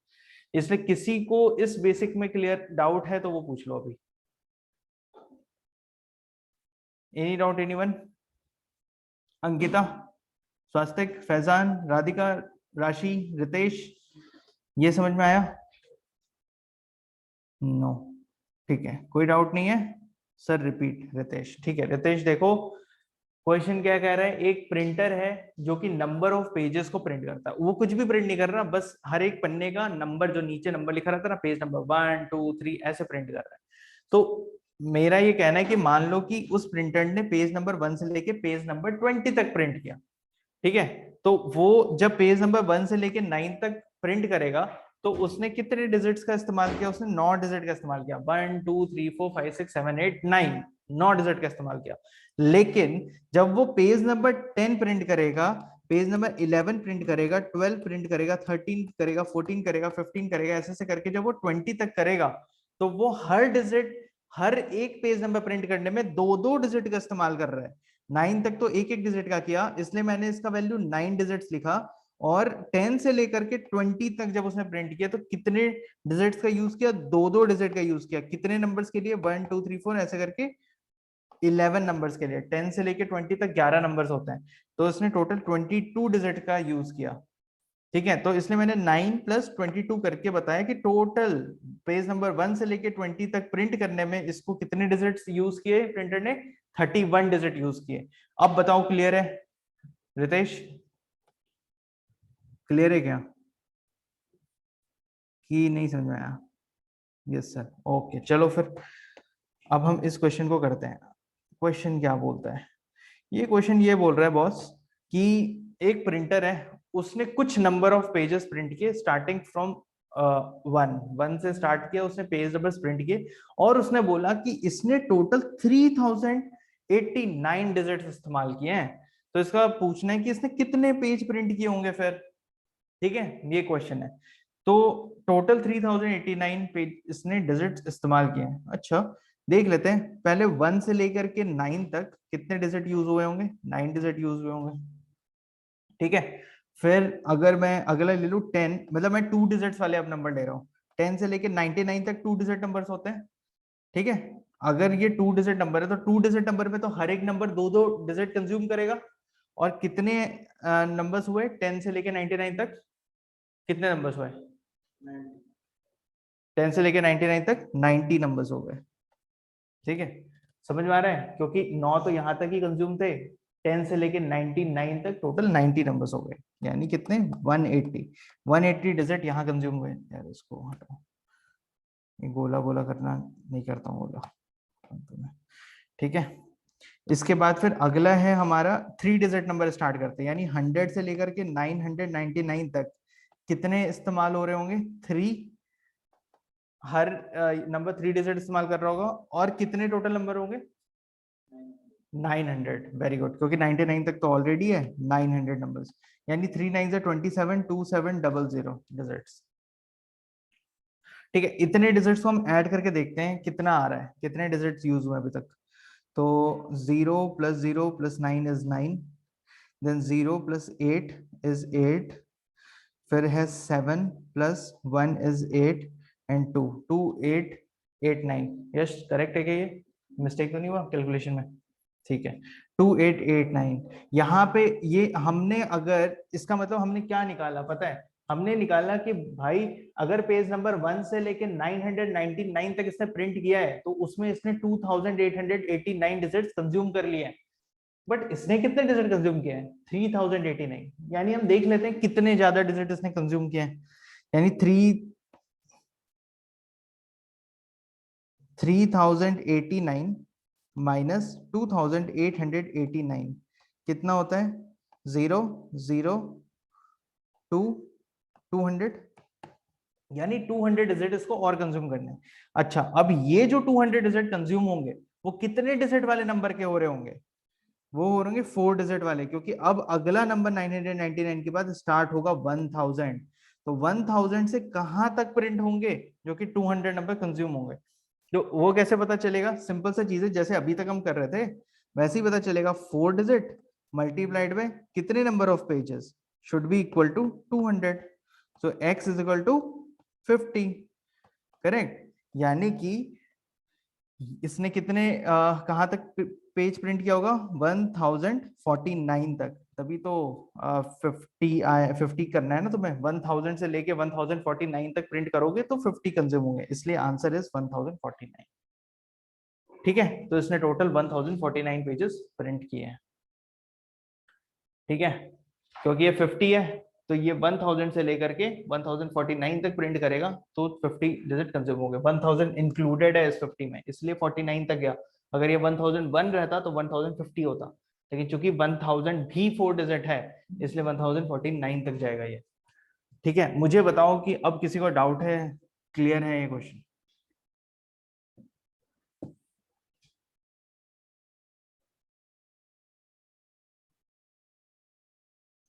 इसलिए किसी को इस बेसिक में क्लियर डाउट है तो वो पूछ लो अभी। Any doubt anyone? Ankita, Swastik, Faizan, Radhika, Rashi, Ritesh, ये समझ में आया? नो, ठीक है, कोई डाउट नहीं है। सर रिपीट रितेश, ठीक है। रितेश देखो, क्वेश्चन क्या कह रहा है? एक प्रिंटर है जो कि नंबर ऑफ पेजेस को प्रिंट करता है, वो कुछ भी प्रिंट नहीं कर रहा, बस हर एक पन्ने का नंबर, जो नीचे नंबर लिखा रहता है ना, पेज नंबर 1 2 3 ऐसे प्रिंट कर रहा है। तो मेरा ये कहना है कि मान लो कि उस प्रिंटर ने पेज नंबर 1 से लेके पेज नंबर 20 तक प्रिंट किया, ठीक है। तो वो जब पेज नंबर 1 से लेके 9 तक प्रिंट करेगा तो उसने कितने डिजिट्स का इस्तेमाल किया? उसने 9 डिजिट का इस्तेमाल किया। 1 2 3 4 5 6 7 8 9, 9 डिजिट का इस्तेमाल किया। लेकिन जब वो पेज नंबर 10 प्रिंट करेगा, पेज नंबर 11 प्रिंट करेगा, 12 प्रिंट करेगा, 13 करेगा, 14 करेगा, 15 करेगा, ऐसे से करके जब वो 20 तक करेगा तो वो हर डिजिट, हर एक पेज नंबर प्रिंट करने में दो दो डिजिट का इस्तेमाल कर रहा है। 9 तक तो एक एक डिजिट का किया, इसलिए मैंने इसका वैल्यू 9 डिजिट्स लिखा। और 10 से लेकर के 20 तक जब उसने प्रिंट किया तो कितने डिजिट्स का यूज किया? दो दो डिजिट का यूज किया। कितने नंबर्स के लिए? 1 2 3 4 ऐसे करके 11 नंबर्स के लिए, 10 से लेके 20 तक 11 नंबर्स होते हैं, तो इसने टोटल 22 डिजिट का यूज किया। ठीक है, तो इसलिए मैंने 9 + 22 करके बताया कि टोटल पेज नंबर 1 से लेके 20 तक प्रिंट करने में इसको कितने डिजिट्स यूज किए प्रिंटर ने, 31 डिजिट यूज किए। अब बताओ क्लियर है रितेश, क्लियर है क्या कि नहीं समझ में आया? यस सर, ओके चलो फिर अब हम इस क्वेश्चन को करते हैं। क्वेश्चन क्या बोलता है, ये क्वेश्चन ये बोल रहा है बॉस कि एक प्रिंटर है, उसने कुछ नंबर ऑफ पेजेस प्रिंट किए स्टार्टिंग फ्रॉम 1 से स्टार्ट किया उसने पेज नंबर प्रिंट किए, और उसने बोला कि इसने टोटल 3089 डिजिट्स इस्तेमाल किए हैं। तो इसका पूछना है कि इसने कितने पेज प्रिंट किए होंगे फिर। ठीक है, ये क्वेश्चन है। तो टोटल 3089 पेज इसने डिजिट्स इस्तेमाल किए हैं। अच्छा देख लेते हैं, पहले 1 से लेकर के 9 तक कितने डिजिट यूज हुए होंगे, 9 डिजिट यूज हुए होंगे। ठीक है, फिर अगर मैं अगला ले लूं 10, मतलब मैं 2 डिजिट्स वाले अब नंबर ले रहा हूँ, 10 से लेके 99 तक 2 डिजिट नंबर्स होते हैं। ठीक है, अगर ये 2 डिजिट नंबर है तो 2 डिजिट नंबर में तो हर एक नंबर 2-2 डिजिट कंज्यूम करेगा। और कितने नंबर्स हुए 10 से लेके 99 तक, कितने नंबर्स हुए 10 से लेके 99 तक 90 नंबर्स हो गए। ठीक है, समझ में आ रहा है, क्योंकि 9 तो यहां तक ही कंज्यूम थे, 10 से लेके 99 तक टोटल 90 नंबर्स हो गए, यानी कितने 180 डिजिट यहाँ कंज्यूम हुए। यार इसको हटाओ, ये गोला गोला करना नहीं करता हूँ गोला। ठीक है, इसके बाद फिर अगला है हमारा 3 डिजिट नंबर स्टार्ट करते हैं, यानी 100 से लेकर के 999 तक कितने इस्तेमाल हो रहे होंगे 3, हर नंबर 3 डिजिट इस्तेमाल कर रहा होगा। और कितने टोटल नंबर होंगे 900, वेरी गुड, क्योंकि 99 तक तो ऑलरेडी है 900 नंबर्स, यानी 3 9 से 27 2700 डिजिट्स। ठीक है, इतने डिजिट्स को हम ऐड करके देखते हैं कितना आ रहा है, कितने डिजिट्स यूज हुए अभी तक। तो 0 + 0 + 9 इज 9, देन 0 + 8 इज 8, फिर है 7 + 1 इज 8 एंड 2 2 8 8 9। यस करेक्ट है क्या, ये मिस्टेक तो नहीं हुआ कैलकुलेशन में? ठीक है, 2889। यहाँ पे ये हमने, अगर इसका मतलब हमने क्या निकाला पता है, हमने निकाला कि भाई अगर पेज नंबर 1 से लेके 999 तक इसने प्रिंट किया है तो उसमें इसने 2889 डिजिट्स कंज्यूम कर लिए हैं। बट इसने कितने डिजिट कंज्यूम किए हैं 3089, यानी हम देख लेते हैं कितने ज्यादा डिजिट इसने कंज्यूम किए हैं। यानी 3089 माइनस 2889 कितना होता है, 0 0 2 200, यानी 200 डिजिट इसको और कंज्यूम करने हैं। अच्छा अब ये जो 200 डिजिट कंज्यूम होंगे वो कितने डिजिट वाले नंबर के हो रहे होंगे, वो हो रहे 4 डिजिट वाले, क्योंकि अब अगला नंबर 999 के बाद स्टार्ट होगा 1000। तो 1000 से कहां तक प्रिंट होंगे, जो कि 200 नंबर कंज्यूम होंगे। तो वो कैसे पता चलेगा, सिंपल सा चीज है, जैसे अभी तक हम कर रहे थे वैसे ही पता चलेगा। 4 डिजिट मल्टीप्लाइड बाय कितने number of pages should be equal to 200, so x is equal to 50। Correct, यानी कि इसने कितने कहां तक पेज प्रिंट किया होगा 1049 तक, तभी तो 50 करना है ना तुम्हें, 1000 से लेके 1049 तक प्रिंट करोगे तो 50 कंज्यूम होंगे, इसलिए आंसर इज 1049। ठीक है, तो इसने टोटल 1049 पेजेस प्रिंट किए हैं। ठीक है, क्योंकि ये 50 है तो ये 1000 से लेकर के 1049 तक प्रिंट करेगा तो 50 डिजिट कंज्यूम हो गए, 1000 इंक्लूडेड है इस 50 में, इसलिए 49 तक गया। अगर ये 1001 रहता तो 1050 होता, लेकिन चूंकि 1000 भी 4 डिजिट है इसलिए 1049 तक जाएगा ये। ठीक है, मुझे बताओ कि अब किसी को डाउट है, क्लियर है ये question?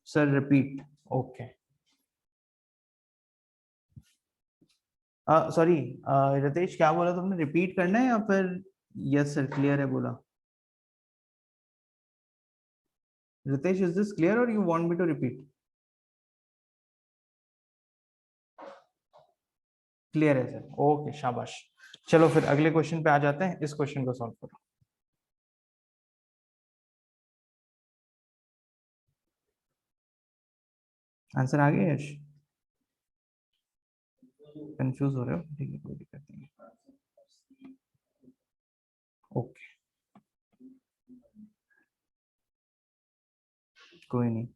Sir repeat, okay sorry Ritesh क्या बोला तुमने, रिपीट करना है या फिर यस सर क्लियर है बोला? रितेश इज दिस क्लियर और you want me to repeat? Clear है सर, ओके शाबाश। चलो फिर अगले क्वेश्चन पे आ जाते हैं, इस क्वेश्चन को सॉल्व करो। आंसर आ गया यश? कंफ्यूज हो रहे हो? ठीक है, कोई दिक्कत नहीं है। ओके, कोई नहीं।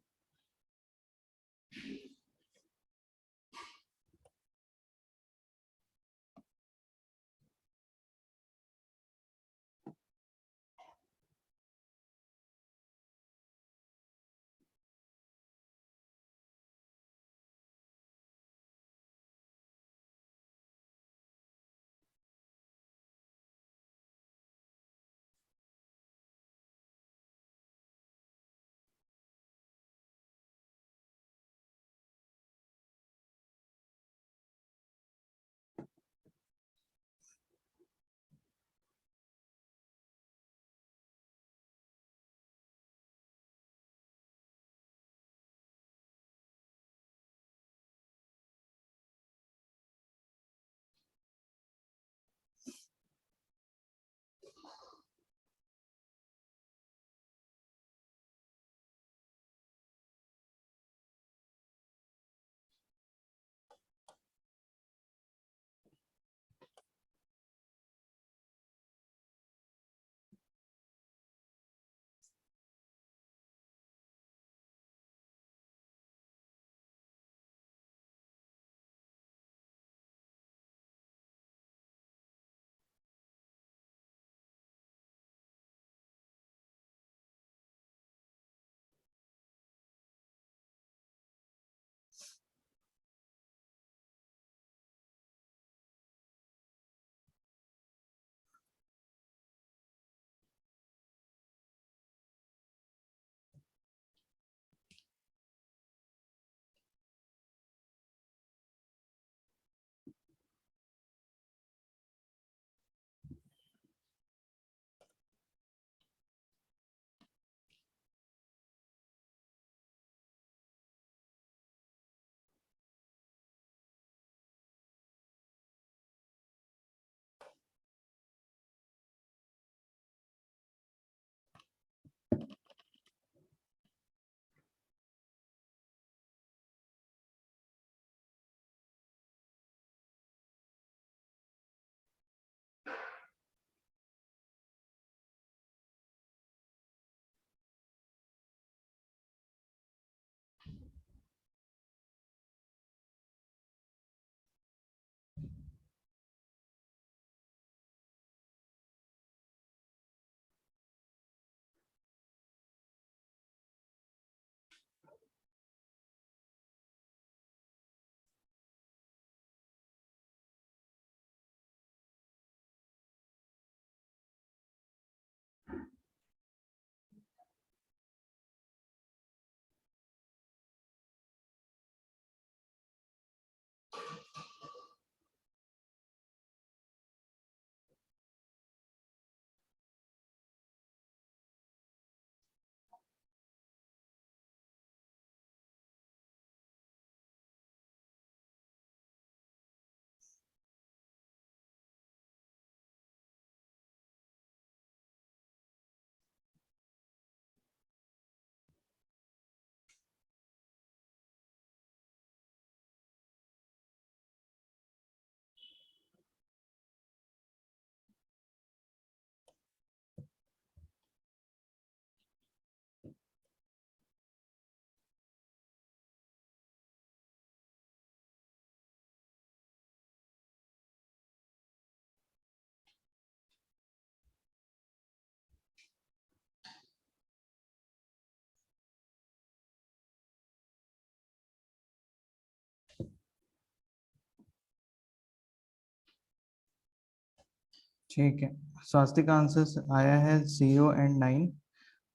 ठीक है, स्वास्तिक का आंसर आया है 0 और 9,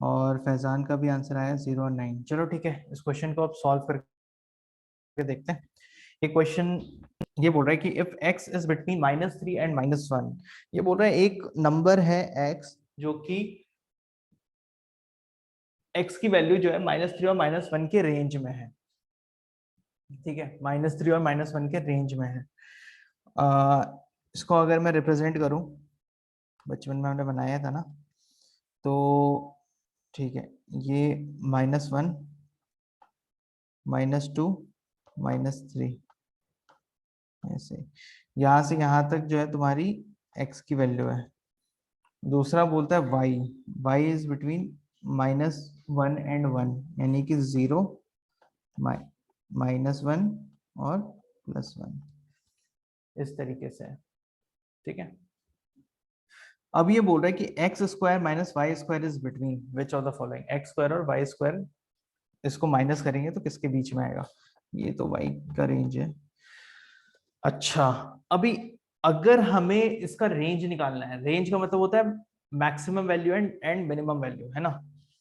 और फैजान का भी आंसर आया 0 और 9। चलो ठीक है, इस क्वेश्चन को अब सॉल्व करके देखते हैं। ये क्वेश्चन ये बोल रहा है कि if x is between -3 and -1, ये बोल रहा है एक नंबर है x जो कि x की वैल्यू जो है -3 और -1 के रेंज में है। ठीक है, -3 और -1 के रेंज में है। इसको अगर मैं रिप्रेजेंट करूं, बचपन में हमने बनाया था ना, तो ठीक है, ये -1 -2 -3, ऐसे यहां से यहां तक जो है तुम्हारी x की वैल्यू है। दूसरा बोलता है y इज बिटवीन -1 एंड 1, यानी कि 0 -1 और +1, इस तरीके से है। ठीक है, अब ये बोल रहा है कि x square minus Y square is between which of the following, X square और वाई स्क्वायर इसको माइनस करेंगे तो किसके बीच में आएगा, ये तो y का रेंज है। अच्छा, अभी अगर हमें इसका रेंज निकालना है, रेंज का मतलब होता है maximum value and minimum value, है ना।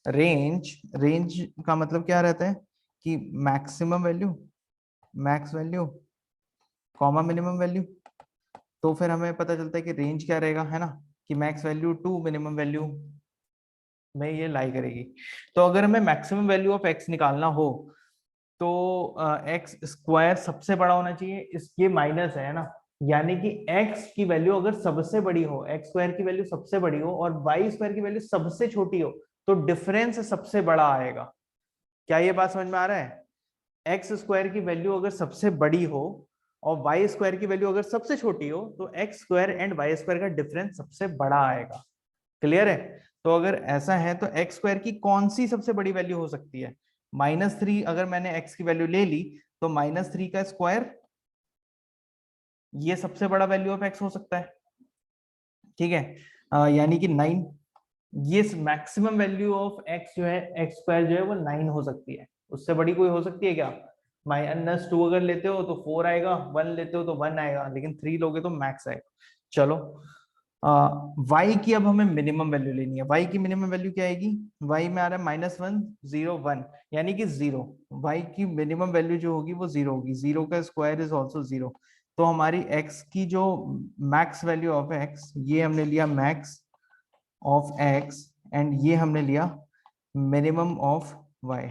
रेंज का मतलब क्या रहता है कि maximum value, max value comma minimum value. तो फिर हमें पता चलता है कि रेंज क्या रहेगा, है ना, कि max value to minimum value में ये लाई करेगी। तो अगर हमें मैक्सिमम वैल्यू ऑफ एक्स निकालना हो तो एक्स स्क्वायर सबसे बड़ा होना चाहिए, इसके माइनस है ना, यानी कि एक्स की वैल्यू अगर सबसे बड़ी हो, एक्स स्क्वायर की वैल्यू सबसे बड़ी हो और वाई स्क्वायर की वैल्यू सबसे छोटी हो, तो डिफरेंस सबसे बड़ा आएगा। क्या ये बात समझ में आ रहा है? एक्स स्क्वायर की वैल्यू अगर सबसे बड़ी हो और वाई स्क्वायर की वैल्यू अगर सबसे छोटी हो, तो X square and Y square का डिफरेंस सबसे बड़ा आएगा। क्लियर है? तो अगर ऐसा है तो एक्स स्क्वायर की कौन सी सबसे बड़ी वैल्यू हो सकती है? -3 अगर मैंने एक्स की वैल्यू ले ली तो -3 का स्क्वायर, ये सबसे बड़ा वैल्यू ऑफ एक्स हो सकता है। ठीक है, यानी कि 9, ये मैक्सिमम वैल्यू ऑफ एक्स जो है, एक्स स्क्वायर जो है वो 9 हो सकती है। उससे बड़ी कोई हो सकती है क्या? -2 अगर लेते हो तो 4 आएगा, 1 लेते हो तो 1 आएगा, लेकिन 3 लोगे तो मैक्स आएगा। चलो, y की अब हमें मिनिमम वैल्यू लेनी है। y की मिनिमम वैल्यू क्या आएगी? y में आ रहा है -1 0 1, यानी कि 0। y की मिनिमम वैल्यू जो होगी वो 0 होगी, 0 का स्क्वायर इज ऑल्सो 0। तो हमारी x की जो मैक्स वैल्यू ऑफ x, ये हमने लिया मैक्स ऑफ x एंड ये हमने लिया मिनिमम ऑफ y।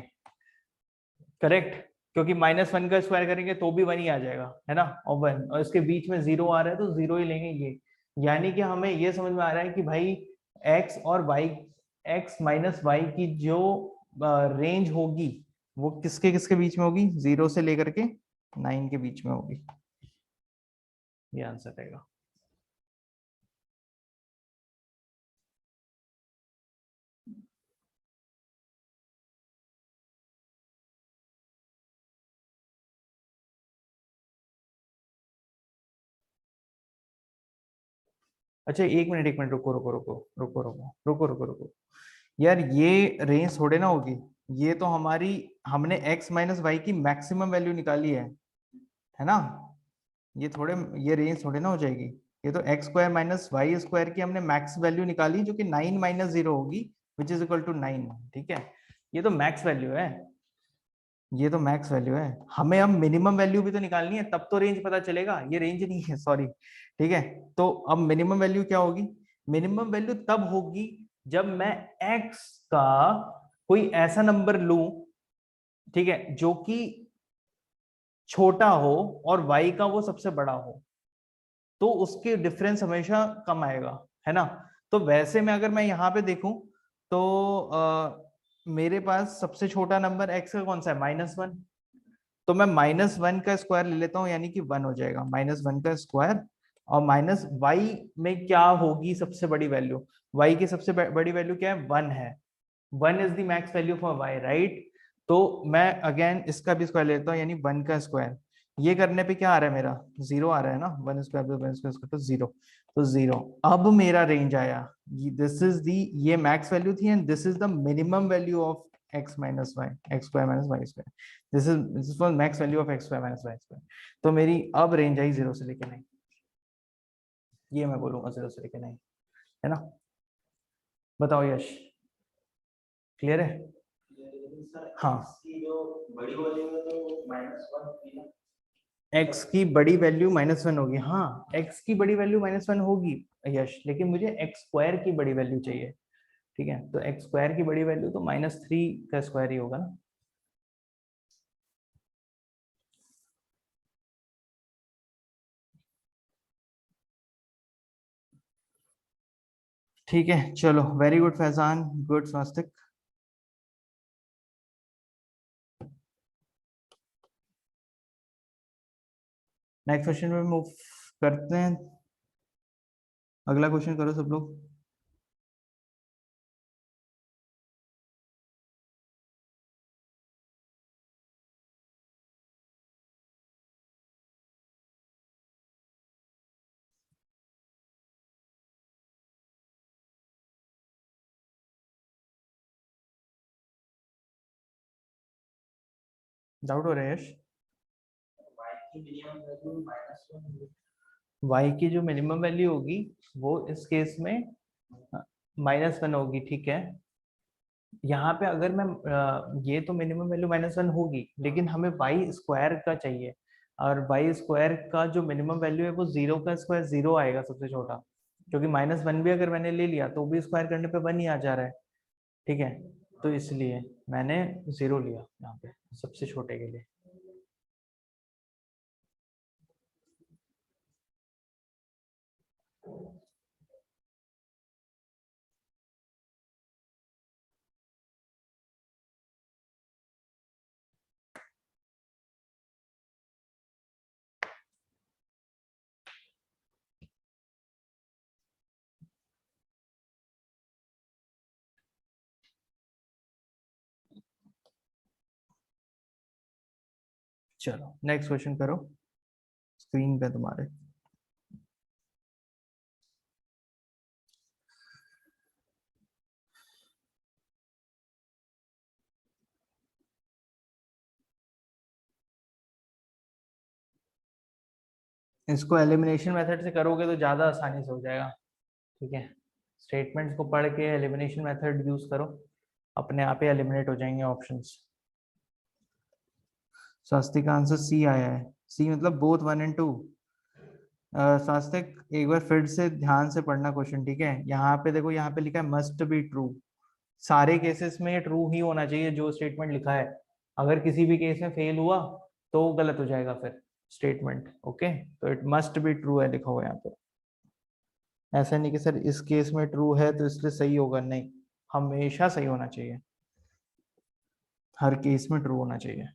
करेक्ट, क्योंकि -1 का स्क्वायर करेंगे तो भी 1 ही आ जाएगा, है ना, और 1, और इसके बीच में 0 आ रहा है तो 0 ही लेंगे ये। यानी कि हमें ये समझ में आ रहा है कि भाई x और y, x माइनस वाई की जो रेंज होगी वो किसके किसके बीच में होगी? 0 से लेकर के 9 के बीच में होगी। ये आंसर रहेगा। अच्छा, एक मिनट रुको रुको रुको रुको रुको रुको रुको रुको यार, ये रेंज थोड़े ना होगी। ये तो हमारी, हमने x माइनस वाई की मैक्सिमम वैल्यू निकाली है ना। ये थोड़े, ये रेंज थोड़े ना हो जाएगी। ये तो X square minus Y square की हमने मैक्स वैल्यू निकाली जो कि 9 - 0 होगी, विच इज इक्वल टू 9। ठीक है, ये तो मैक्स वैल्यू है, ये तो मैक्स वैल्यू है। हमें अब मिनिमम वैल्यू भी तो निकालनी है, तब तो रेंज पता चलेगा। ये रेंज नहीं है, सॉरी। ठीक है, तो अब मिनिमम वैल्यू क्या होगी? मिनिमम वैल्यू तब होगी जब मैं x का कोई ऐसा नंबर लूं, ठीक है, जो कि छोटा हो और y का वो सबसे बड़ा हो, तो उसके डिफरेंस हमेशा कम आएगा, है ना। तो वैसे में अगर मैं यहाँ पे देखूं तो मेरे पास सबसे छोटा नंबर x का कौन सा है? -1। तो मैं -1 का स्क्वायर ले लेता हूँ, यानी कि 1 हो जाएगा, -1 का स्क्वायर। और माइनस y में क्या होगी सबसे बड़ी वैल्यू? y की सबसे बड़ी वैल्यू क्या है? 1 है। 1 is the max value for y, right. तो मैं अगेन इसका भी स्क्वायर लेता हूँ, यानी 1 का स्क्वायर। ये करने पे क्या आ रहा है मेरा? 0 आ रहा है ना, 1 स्क्वायर 1 स्क्वायर तो 0, तो 0। अब मेरा रेंज आया, दिस इज दी, ये मैक्स वैल्यू थी and this is the minimum value of x minus Y, X square minus Y square. This is for max value of x square minus Y square. तो मेरी अब range I 0 से लेके 9, ये मैं बोलूंगा 0 से लेके 9, है ना। बताओ यश, क्लियर है? हाँ, x की बड़ी वैल्यू -1 होगी। हाँ, x की बड़ी वैल्यू -1 होगी यश, लेकिन मुझे x स्क्वायर की बड़ी वैल्यू चाहिए। ठीक है, तो x स्क्वायर की बड़ी वैल्यू तो -3 का स्क्वायर ही होगा ना। ठीक है, चलो, वेरी गुड फैजान, गुड स्वास्तिक। नेक्स्ट क्वेश्चन में मूव करते हैं। अगला क्वेश्चन करो सब लोग। डाउट हो रहा है यश? y की जो मिनिमम वैल्यू होगी वो इस केस में -1 होगी, ठीक है। यहाँ पे अगर मैं ये तो मिनिमम वैल्यू -1 होगी, लेकिन हमें वाई स्क्वायर का चाहिए, और वाई स्क्वायर का जो मिनिमम वैल्यू है वो 0 का स्क्वायर 0 आएगा सबसे छोटा, क्योंकि -1 भी अगर मैंने ले लिया तो भी स्क्वायर करने पे 1 ही आ जा रहा है, ठीक है। तो इसलिए मैंने 0 लिया यहाँ पे सबसे छोटे के लिए। चलो नेक्स्ट क्वेश्चन करो स्क्रीन पे तुम्हारे। इसको एलिमिनेशन मेथड से करोगे तो ज्यादा आसानी से हो जाएगा, ठीक है। स्टेटमेंट्स को पढ़ के एलिमिनेशन मेथड यूज करो, अपने आप ही एलिमिनेट हो जाएंगे ऑप्शंस। स्वास्तिक का आंसर सी आया है, सी मतलब बोथ 1 एंड 2। स्वास्तिक एक बार फिर से ध्यान से पढ़ना क्वेश्चन, ठीक है। यहाँ पे देखो, यहाँ पे लिखा है मस्ट बी ट्रू, सारे केसेस में ट्रू ही होना चाहिए जो स्टेटमेंट लिखा है। अगर किसी भी केस में फेल हुआ तो गलत हो जाएगा फिर स्टेटमेंट, ओके। तो इट मस्ट बी ट्रू है लिखा हुआ है यहाँ पे। ऐसा नहीं कि सर इस केस में ट्रू है तो इसलिए सही होगा, नहीं, हमेशा सही होना चाहिए, हर केस में ट्रू होना चाहिए।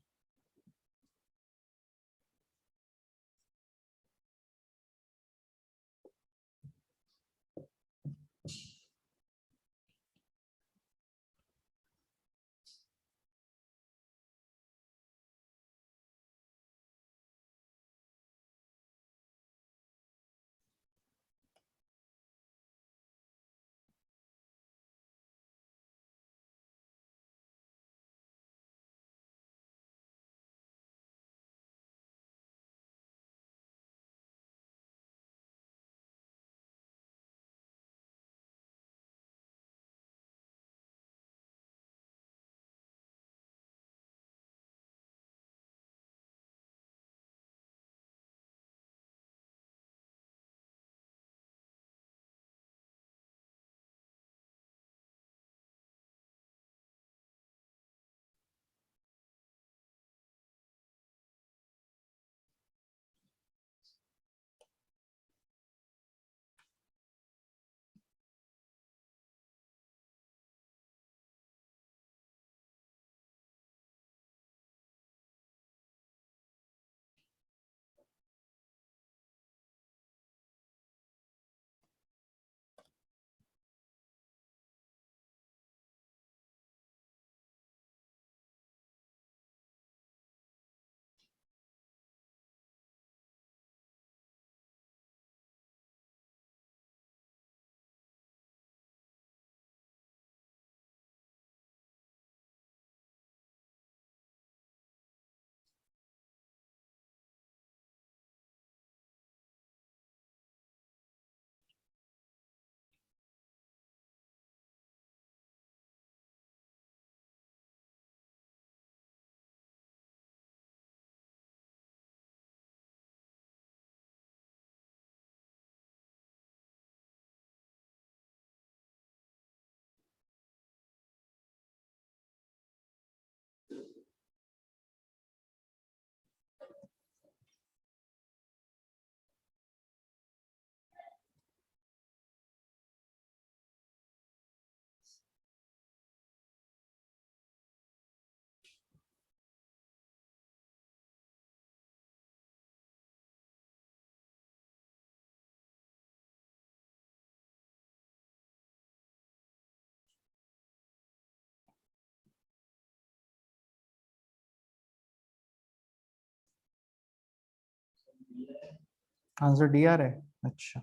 आंसर डी आ रहा है, अच्छा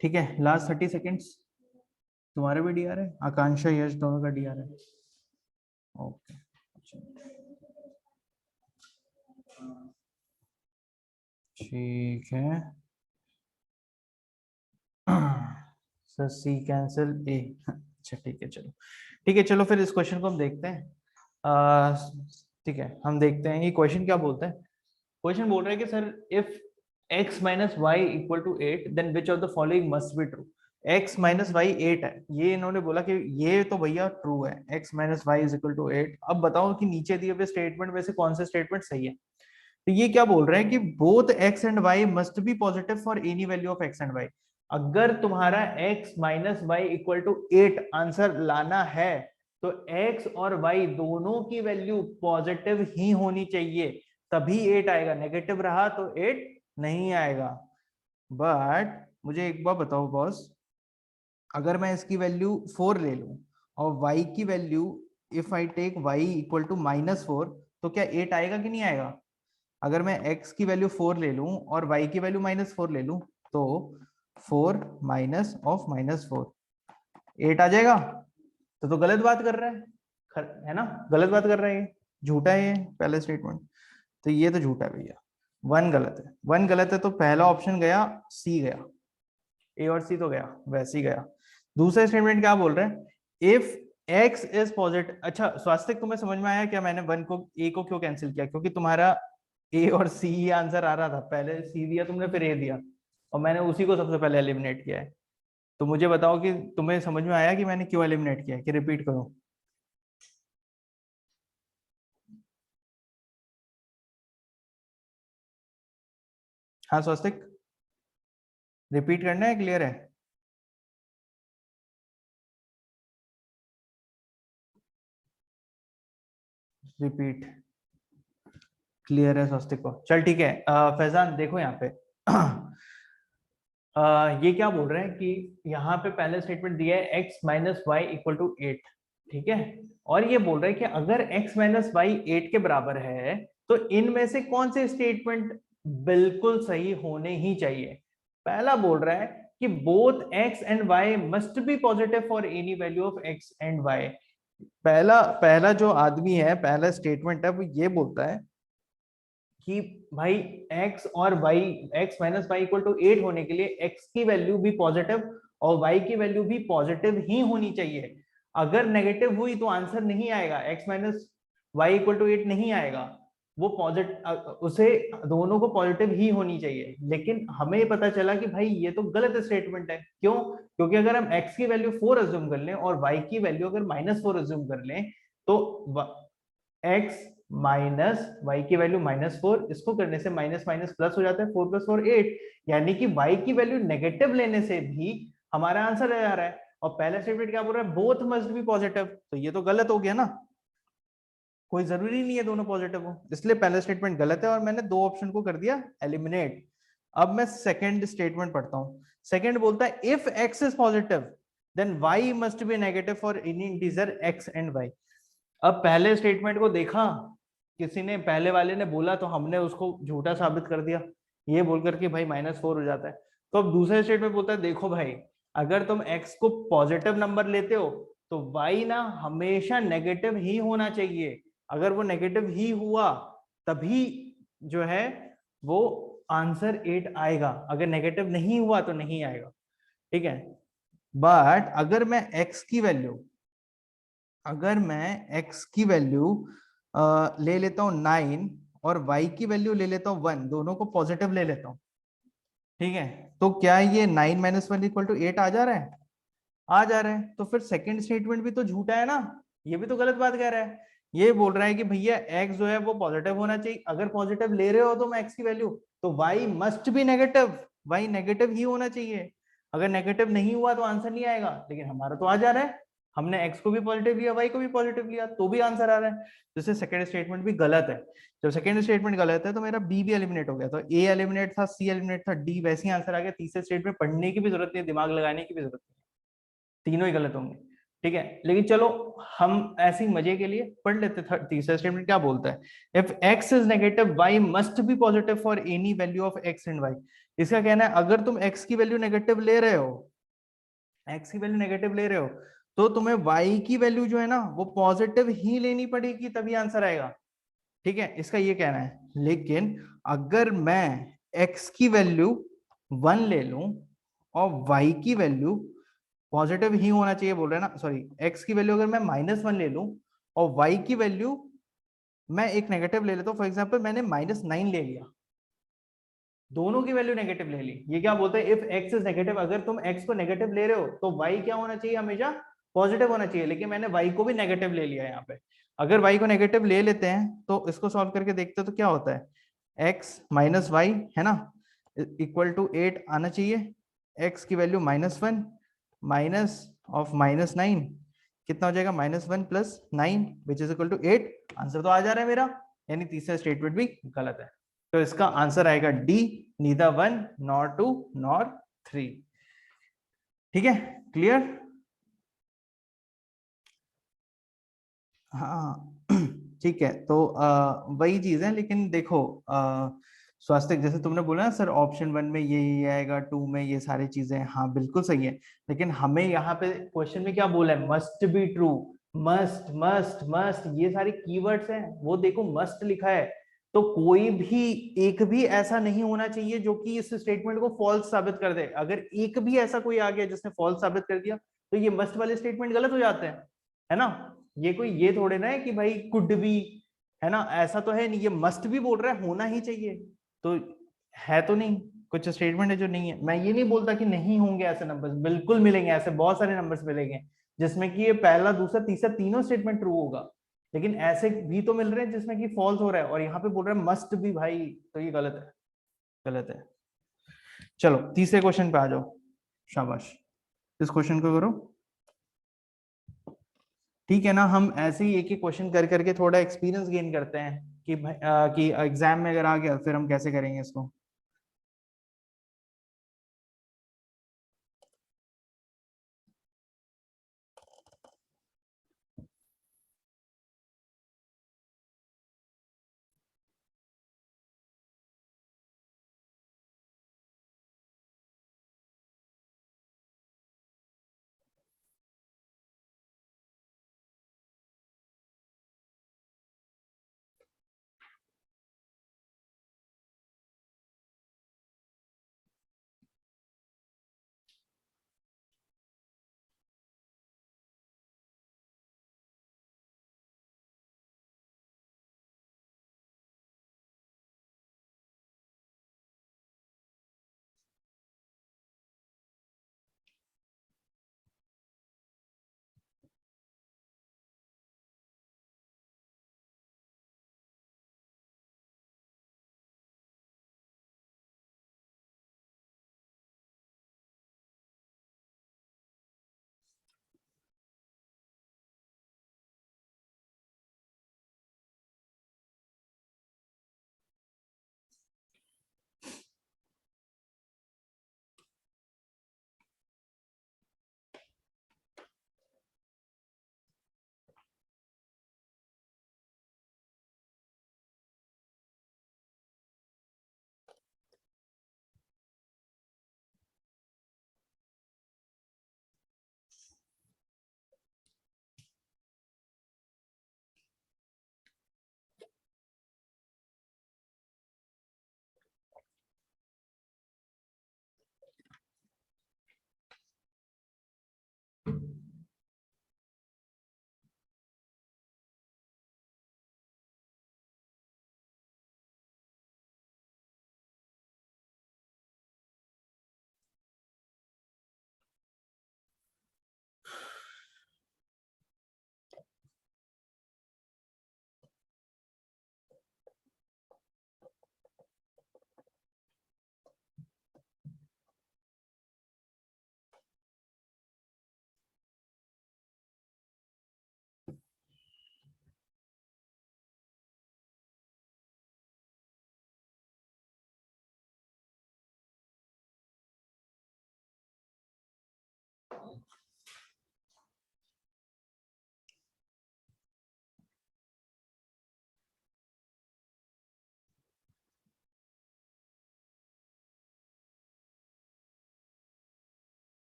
ठीक है। लास्ट 30 सेकेंड्स, तुम्हारे भी डी आ रहा है, आकांक्षा यश दोनों का डी आ रहा है, ओके ठीक है। सर सी कैंसिल ए, अच्छा ठीक है चलो, ठीक है चलो फिर इस क्वेश्चन को हम देखते हैं। ठीक है हम देखते हैं ये क्वेश्चन क्या बोलता है। क्वेश्चन बोल रहा है कि sir if x minus Y equal to 8 then which of the following must be true. x minus Y 8 है, ये इन्होंने बोला कि ये तो भैया ट्रू है, x minus Y is equal to 8। अब बताओ कि नीचे दिए हुए स्टेटमेंट में से कौन सा स्टेटमेंट सही है। तो ये क्या बोल रहे हैं कि both x and y must be positive for any value of x and y। अगर तुम्हारा x minus Y equal to 8 answer लाना है तो x और y दोनों की वैल्यू पॉजिटिव ही होनी चाहिए, तभी 8 आएगा। नेगेटिव रहा तो 8 नहीं आएगा। बट मुझे एक बार बताओ बॉस, अगर मैं इसकी वैल्यू 4 ले लूं और y की value if I take y equal to -4 तो क्या 8 आएगा कि नहीं आएगा। अगर मैं x की वैल्यू 4 ले लूं और y की वैल्यू -4 ले लूं तो 4 माइनस ऑफ -4 8 आ जाएगा। तो गलत बात कर रहा है ना, गलत बात कर रहा है, ये झूठा है ये पहले स्टेटमेंट। तो ये तो झूठा है भैया, 1 गलत है, 1 गलत है तो पहला ऑप्शन गया, सी गया, ए और सी तो गया वैसे ही गया। दूसरा स्टेटमेंट क्या बोल रहे हैं, इफ x इज पॉजिटिव। अच्छा स्वास्तिक तुम्हें समझ में आया क्या मैंने 1 को a को क्यों कैंसिल किया, क्योंकि तुम्हारा ए और सी ही आंसर आ रहा था, पहले सी दिया तुमने फिर ए दिया और मैंने उसी को सबसे पहले एलिमिनेट किया है। तो मुझे बताओ कि तुम्हें समझ में आया कि मैंने क्यों एलिमिनेट किया है, कि रिपीट करूं। हाँ स्वास्तिक रिपीट करना है, क्लियर है। रिपीट क्लियर है स्वास्तिक को, चल ठीक है। फैजान देखो यहाँ पे ये क्या बोल रहे हैं कि यहाँ पे पहले स्टेटमेंट दिया है x minus Y equal to 8, ठीक है। और ये बोल रहे हैं कि अगर x माइनस वाई 8 के बराबर है तो इनमें से कौन से स्टेटमेंट बिल्कुल सही होने ही चाहिए। पहला बोल रहा है कि both x and y must be positive for any value of x and y। पहला पहला जो आदमी है, पहला स्टेटमेंट है वो ये बोलता है कि भाई x और y, x minus Y equal to 8 होने के लिए x की वैल्यू भी पॉजिटिव और y की वैल्यू भी पॉजिटिव ही होनी चाहिए। अगर नेगेटिव हुई तो आंसर नहीं आएगा, x minus Y equal to 8 नहीं आएगा, वो पॉजिटिव, उसे दोनों को पॉजिटिव ही होनी चाहिए। लेकिन हमें पता चला कि भाई ये तो गलत स्टेटमेंट है। क्यों? क्योंकि अगर हम x की वैल्यू 4 अज्यूम कर लें और y की वैल्यू अगर -4 अज्यूम कर लें तो x माइनस वाई की वैल्यू -4, इसको करने से माइनस माइनस प्लस हो जाता है, 4 + 4 8, यानी कि y की वैल्यू नेगेटिव लेने से भी हमारा आंसर आ रहा है। और पहला स्टेटमेंट क्या बोल रहा है, बोथ मस्ट बी पॉजिटिव, तो ये तो गलत हो गया ना, कोई जरूरी नहीं है दोनों पॉजिटिव हो, इसलिए पहला स्टेटमेंट गलत है और मैंने दो ऑप्शन को कर दिया एलिमिनेट। अब मैं सेकंड स्टेटमेंट पढ़ता हूं। सेकंड बोलता है if x is positive then y must be negative for any integer x and y। अब पहले स्टेटमेंट को देखा, किसी ने पहले वाले ने बोला तो हमने उसको झूठा साबित कर दिया, ये बोलकर कि भाई -4 हो जाता है। तो अब दूसरे स्टेटमेंट बोलता है देखो भाई, अगर तुम x को पॉजिटिव नंबर लेते हो तो y ना हमेशा नेगेटिव ही होना चाहिए। अगर वो नेगेटिव ही हुआ तभी जो है वो आंसर 8 आएगा, अगर नेगेटिव नहीं हुआ तो नहीं आएगा, ठीक है। बट अगर मैं x की वैल्यू, अगर मैं x की वैल्यू ले लेता हूं 9 और y की वैल्यू ले लेता हूं 1, दोनों को पॉजिटिव ले लेता हूं, ठीक है, तो क्या ये 9 - 1 = 8 आ जा रहा है? आ जा रहा है। तो फिर सेकंड स्टेटमेंट भी तो झूठा है ना, ये भी तो गलत बात कह रहा है। ये बोल रहा है कि भैया x जो है वो पॉजिटिव होना चाहिए, अगर पॉजिटिव ले रहे हो तो x की वैल्यू, तो y must be negative, y negative ही होना चाहिए। अगर नेगेटिव नहीं हुआ तो आंसर नहीं आएगा, लेकिन हमारा तो आ जा रहा है, हमने x को भी पॉजिटिव लिया y को भी पॉजिटिव लिया तो भी आंसर आ रहा है। जैसे सेकंड स्टेटमेंट भी गलत है। जब सेकंड स्टेटमेंट गलत है तो मेरा बी भी एलिमिनेट हो गया, तो ए एलिमिनेट था, सी एलिमिनेट था, डी वैसे ही आंसर आ गया। तीसरे स्टेटमेंट पढ़ने की भी जरूरत नहीं, दिमाग लगाने की भी जरूरत नहीं, तीनों ही गलत होंगे। ठीक है, लेकिन चलो हम ऐसे ही मजे के लिए पढ़ लेते। तीसरा स्टेटमेंट क्या बोलता है, if x is negative y must be positive for any value of x and y। इसका कहना है अगर तुम x की वैल्यू नेगेटिव ले रहे हो, x की वैल्यू नेगेटिव ले रहे हो, तो तुम्हें y की वैल्यू जो है ना वो पॉजिटिव ही लेनी पड़ेगी, तभी आंसर आएगा। ठीक है, इसका ये कहना है। लेकिन अगर मैं x की वैल्यू 1 ले लूं और y की वैल्यू पॉजिटिव ही होना चाहिए बोल रहे हैं ना, सॉरी, x की वैल्यू अगर मैं -1 ले लूं और y की वैल्यू मैं एक नेगेटिव ले लेता हूं, फॉर एग्जांपल मैंने -9 ले लिया, दोनों की वैल्यू नेगेटिव ले ली। ये क्या बोलते हैं, इफ x इज नेगेटिव, अगर तुम x को नेगेटिव ले रहे हो तो y क्या होना चाहिए, हमेशा पॉजिटिव होना चाहिए। लेकिन मैंने y को भी नेगेटिव ले लिया यहाँ पे। अगर y को नेगेटिव ले लेते हैं तो इसको सॉल्व करके देखते हैं तो क्या होता है, x माइनस वाई है ना इक्वल टू 8 आना चाहिए। x की वैल्यू -1 माइनस ऑफ -9 कितना हो जाएगा, -1 plus 9 which is equal to 8। Answer तो आ जा रहा है मेरा, यानी तीसरा स्टेटमेंट भी गलत है। तो इसका आंसर आएगा डी, नीदर 1 नॉर 2 नॉर 3। ठीक है, क्लियर। हाँ ठीक है, तो वही चीज है। लेकिन देखो स्वास्थ्य जैसे तुमने बोला ना सर, ऑप्शन 1 में ये आएगा, 2 में ये सारी चीजें, हाँ बिल्कुल सही है। लेकिन हमें यहाँ पे क्वेश्चन में क्या बोला है, must be true, must must must, ये सारी कीवर्ड्स हैं, वो देखो मस्ट लिखा है। तो कोई भी एक भी ऐसा नहीं होना चाहिए जो कि इस स्टेटमेंट को फॉल्स साबित कर दे। अगर एक भी ऐसा कोई आ गया जिसने फॉल्स साबित कर दिया तो ये मस्ट वाले स्टेटमेंट गलत हो जाते हैं, है ना। ये कोई ये थोड़े ना है कि भाई कुड भी, है ना, ऐसा तो है नहीं, ये मस्ट भी बोल रहा है, होना ही चाहिए। तो है तो नहीं, कुछ स्टेटमेंट है जो नहीं है। मैं ये नहीं बोलता कि नहीं होंगे ऐसे नंबर्स, बिल्कुल मिलेंगे, ऐसे बहुत सारे नंबर्स मिलेंगे जिसमें कि ये पहला दूसरा तीसरा तीनों स्टेटमेंट ट्रू होगा। लेकिन ऐसे भी तो मिल रहे हैं जिसमें कि फॉल्स हो रहा है, और यहाँ पे बोल रहा है मस्ट भी, भाई तो ये गलत है, गलत है। चलो तीसरे क्वेश्चन पे आ जाओ, शाबाश, इस क्वेश्चन को करो। ठीक है ना, हम ऐसे ही एक एक क्वेश्चन कर करके थोड़ा एक्सपीरियंस गेन करते हैं कि एग्जाम में अगर आ गया फिर हम कैसे करेंगे इसको।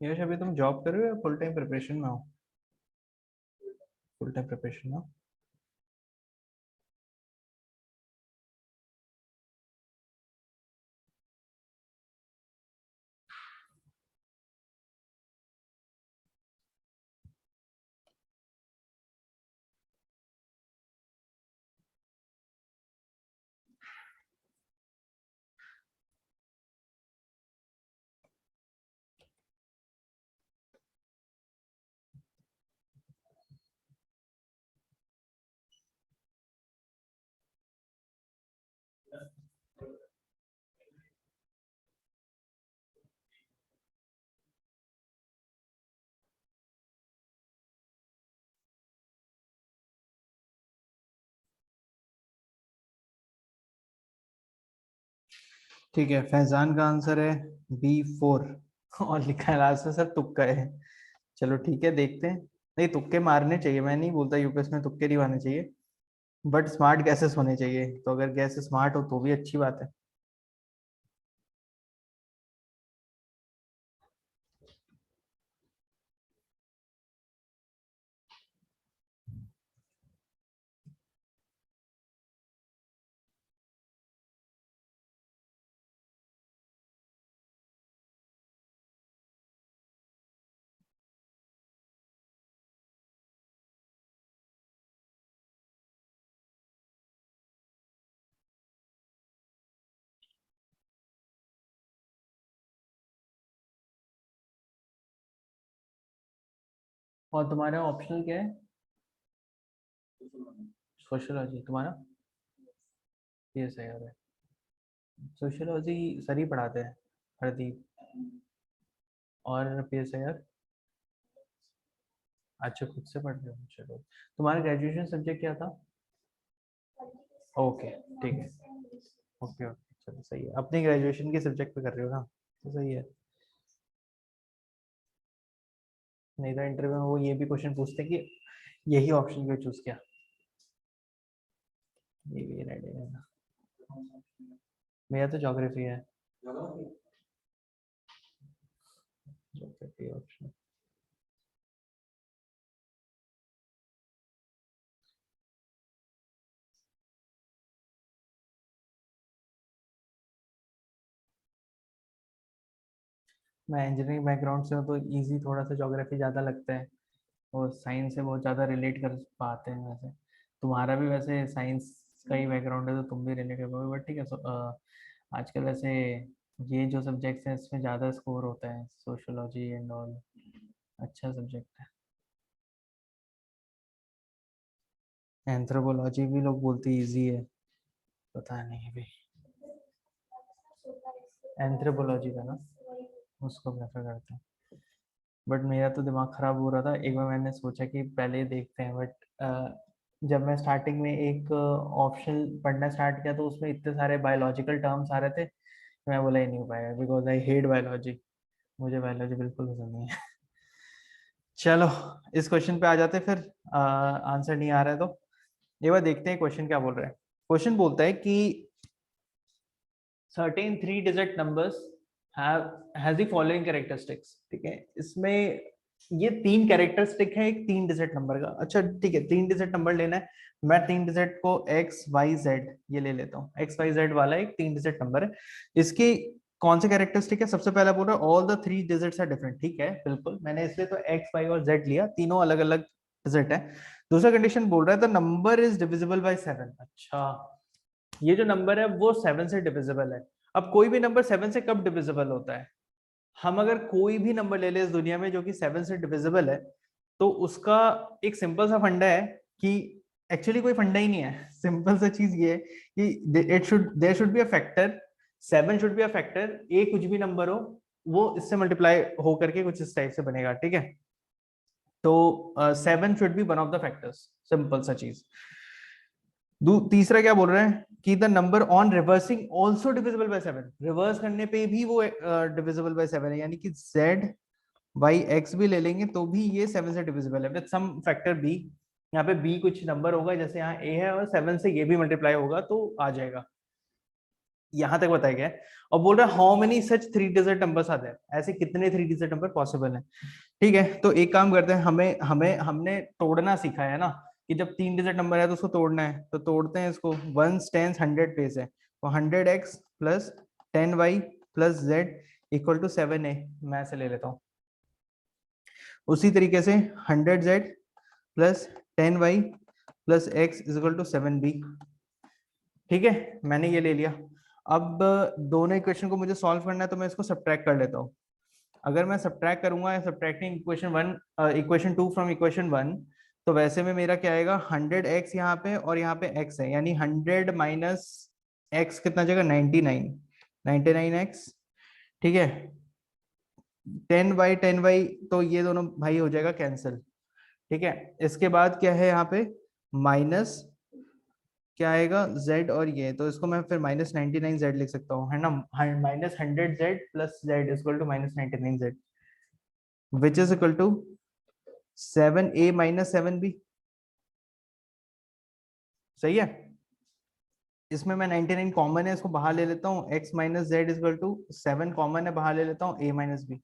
यश अभी तुम जॉब कर रहे हो या फुल टाइम प्रिपरेशन में हो? फुल टाइम प्रिपरेशन में हो? ठीक है, फैजान का आंसर है B4 और लिखा है लास्ट में सर तुक्का है। चलो ठीक है, देखते हैं। नहीं, तुक्के मारने चाहिए, मैं नहीं बोलता यूपीएस में तुक्के नहीं मारने चाहिए, बट स्मार्ट गैसेस होने चाहिए। तो अगर गैस स्मार्ट हो तो भी अच्छी बात है। और तुम्हारा ऑप्शनल क्या है? सोशियोलॉजी तुम्हारा? ये सही है। सोशियोलॉजी सर ही पढ़ाते हैं, हरदीप। और पीएसआई यार? अच्छा, खुद से पढ़ रहे हो, चलो। तुम्हारा ग्रेजुएशन सब्जेक्ट क्या था? ओके, ठीक है। ओके ओके, चलो सही है, अपनी ग्रेजुएशन के सब्जेक्ट पे कर रहे हो ना, तो सही है। नहीं तो इंटरव्यू में वो ये भी क्वेश्चन पूछते हैं कि यही ऑप्शन क्यों चूज किया। ये भी रेडी है ना? मेरा तो ज्योग्राफी है। Geography option. मैं इंजीनियरिंग बैकग्राउंड से हूँ तो इजी थोड़ा सा ज्योग्राफी ज़्यादा लगता है, और साइंस से बहुत ज़्यादा रिलेट कर पाते हैं वैसे। तुम्हारा भी वैसे साइंस का ही बैकग्राउंड है तो तुम भी रिलेट कर पाओगे, बट ठीक है। आजकल वैसे ये जो सब्जेक्ट्स हैं इसमें ज़्यादा स्कोर होता है, सोशोलॉजी एंड ऑल। अच्छा सब्जेक्ट है। एंथ्रोपोलॉजी भी लोग बोलते इजी है, पता नहीं अभी। एंथ्रोपोलॉजी का ना, उसको प्रेफर करते हैं। बट मेरा तो दिमाग खराब हो रहा था, एक बार मैंने सोचा कि पहले देखते हैं, बट जब मैं स्टार्टिंग में एक ऑप्शन पढ़ना स्टार्ट किया तो उसमें इतने सारे बायोलॉजिकल टर्म्स आ रहे थे, मैं बोला ही नहीं हो पाएगा, बिकॉज आई हेट बायोलॉजी। मुझे बायोलॉजी बिल्कुल पसंद नहीं है। चलो, इस क्वेश्चन पे आ जाते हैं फिर। आंसर नहीं आ रहा है तो एक बार देखते हैं क्वेश्चन क्या बोल रहा है। क्वेश्चन बोलता है कि certain three digit numbers have has the following characteristics। ठीक है, इसमें ये तीन कैरेक्टरिस्टिक है एक तीन डिजिट नंबर का। अच्छा ठीक है, तीन डिजिट नंबर लेना है। मैं तीन डिजिट को एक्स वाई जेड ये ले लेता हूँ। एक्स वाई जेड वाला एक तीन डिजिट नंबर है। इसकी कौन से कैरेक्टरिस्टिक है? सबसे पहला बोल रहा है all the three digits are different. ठीक है, बिल्कुल, मैंने इसलिए तो एक्स वाई और जेड लिया, तीनों अलग अलग डिजिट है। दूसरा कंडीशन बोल रहा है the number is divisible by 7। अच्छा, ये जो नंबर है वो 7 से डिविजिबल है। अब कोई भी नंबर 7 से कब डिविजिबल होता है? हम अगर कोई भी नंबर ले ले इस दुनिया में जो कि 7 से डिविजिबल है, तो उसका एक सिंपल सा फंडा है कि एक्चुअली कोई फंडा ही नहीं है। सिंपल सा चीज ये है कि it should there should be a factor, 7 should be a factor, a कुछ भी नंबर हो वो इससे मल्टीप्लाई हो करके कुछ इस टाइप से बनेगा। ठीक है, तो 7 should B one of the factors, simple सा चीज। तीसरा क्या बोल रहे हैं कि the number on reversing also divisible by 7। Reverse करने पे भी वो डिविजिबल बाय 7 है, यानी कि z बाई एक्स भी ले लेंगे तो भी ये 7 से डिविजिबल है विद सम फैक्टर b। यहाँ पे b कुछ नंबर होगा, जैसे यहाँ a है और 7 से ये भी मल्टीप्लाई होगा तो आ जाएगा। यहाँ तक बताया गया है। और बोल रहा है how many such 3 digit numbers are there, ऐसे कितने 3 डिजिट नंबर पॉसिबल है। ठीक है, तो एक काम करते हैं, हमें हमें हमने तोड़ना सीखा है ना, कि जब 3 डिजिट नंबर है तो उसको तोड़ना है, तो तोड़ते हैं इसको। 1 10 100 पेज है, तो 100x plus 10y plus z equal to 7a, मैं ऐसे ले लेता हूँ। उसी तरीके से 100z plus 10y plus x is equal to 7b। ठीक है, मैंने ये ले लिया। अब दोनों इक्वेशन को मुझे सॉल्व करना है, तो मैं इसको सब्ट्रैक्ट कर लेता हूँ। अगर मैं सब्ट्रैक्ट करूंगा, सब्ट्रैक्टिंग इक्वेशन 2 फ्रॉम इक्वेशन 1, तो वैसे में मेरा क्या आएगा, 100x यहाँ पे और यहाँ पे x है, यानी 100 माइनस x कितना जाएगा, 99, 99x। ठीक है, 10y तो ये दोनों भाई हो जाएगा कैंसिल। ठीक है, इसके बाद क्या है यहाँ पे, माइनस क्या आएगा, z और ये, तो इसको मैं फिर माइनस 99z लिख सकता हूँ, है ना। Minus 100z plus z equal to minus 99z, which is equal to 7a minus 7b। सही है, इसमें मैं 99 कॉमन है, इसको बाहर ले लेता हूँ, x minus Z equal to 7 common है, बाहर ले लेता हूँ a माइनस बी।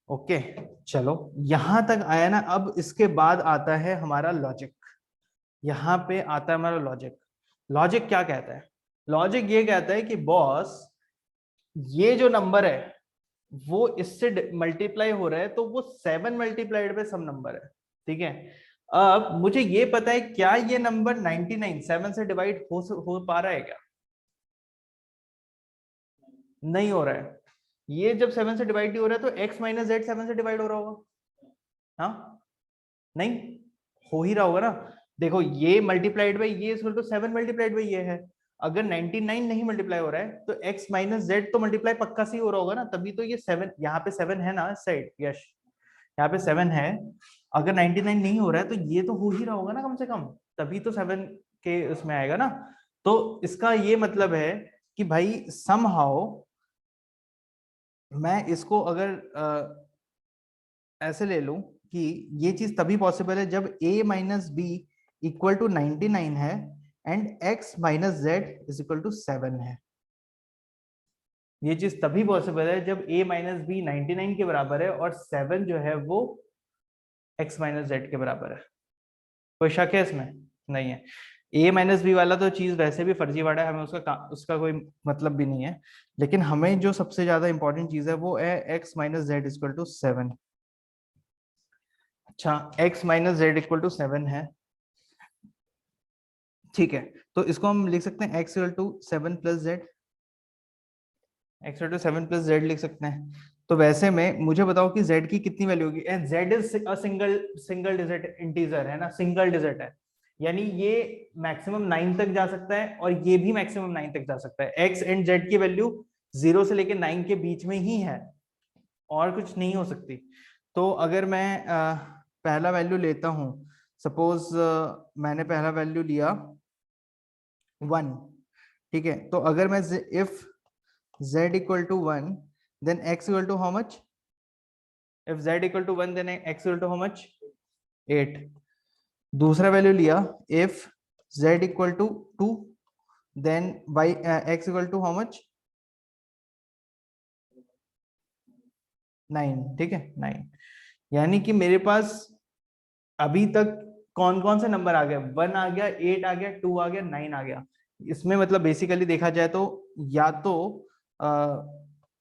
ओके, चलो यहां तक आया ना। अब इसके बाद आता है हमारा लॉजिक, यहाँ पे आता है हमारा लॉजिक। लॉजिक क्या कहता है, लॉजिक ये कहता है कि बॉस ये जो नंबर है वो इससे मल्टीप्लाई हो रहा है, तो वो 7 मल्टीप्लाइड पे सम नंबर है। ठीक है, अब मुझे ये पता है क्या ये नंबर 99 7 से डिवाइड हो पा रहा है क्या, नहीं हो रहा है। ये जब 7 से डिवाइड नहीं हो रहा है, तो x माइनस जेड 7 से डिवाइड हो रहा होगा, हाँ नहीं हो ही रहा होगा ना। देखो ये मल्टीप्लाइड बाई ये इक्वल टू 7 मल्टीप्लाइड बाई ये है। अगर 99 नहीं मल्टीप्लाई हो रहा है, तो x माइनस जेड तो मल्टीप्लाई पक्का से ही हो रहा होगा ना, तभी तो ये 7, यहाँ पे 7 है ना इस साइड, यश यहाँ पे 7 है। अगर 99 नहीं हो रहा है, तो ये तो हो ही रहा होगा ना कम से कम, तभी तो 7 के उसमें आएगा ना। तो इसका ये मतलब है कि भाई समहाउ मैं इसको अगर ऐसे ले लूं कि ये चीज तभी पॉसिबल है जब a minus B equal to 99 है and x minus Z is equal to 7 है। ये चीज तभी पॉसिबल है जब a माइनस बी 99 के बराबर है और 7 जो है वो x माइनस जेड के बराबर है। कोई शक है इसमें? नहीं है। a माइनस बी वाला तो चीज वैसे भी फर्जीवाड़ा है, हमें उसका कोई मतलब भी नहीं है। लेकिन हमें जो सबसे ज्यादा इंपॉर्टेंट चीज है वो है x minus Z equal to 7। अच्छा, x minus Z equal to 7 है, ठीक है। तो इसको हम लिख सकते हैं x equal to 7 plus Z, x equal to 7 plus Z लिख सकते हैं। तो वैसे में मुझे बताओ कि z की कितनी वैल्यू होगी। z is a single digit integer है ना, सिंगल डिजिट है, यानी ये मैक्सिमम 9 तक जा सकता है और ये भी मैक्सिमम 9 तक जा सकता है। x एंड z की वैल्यू 0 से लेके 9 के बीच में ही है, और कुछ नहीं हो सकती। तो अगर मैं पहला वैल्यू लेता हूं, सपोज मैंने पहला वैल्यू लिया 1, ठीक है। तो अगर मैं if z equal to 1 then x equal to how much, if z equal to 1 then x equal to how much 8। दूसरा वैल्यू लिया if z equal to 2 then y x equal to how much 9, ठीक है 9। यानी कि मेरे पास अभी तक कौन कौन से नंबर आ गए, 1 आ गया, 8 आ गया, 2 आ गया, 9 आ गया। इसमें मतलब बेसिकली देखा जाए तो या तो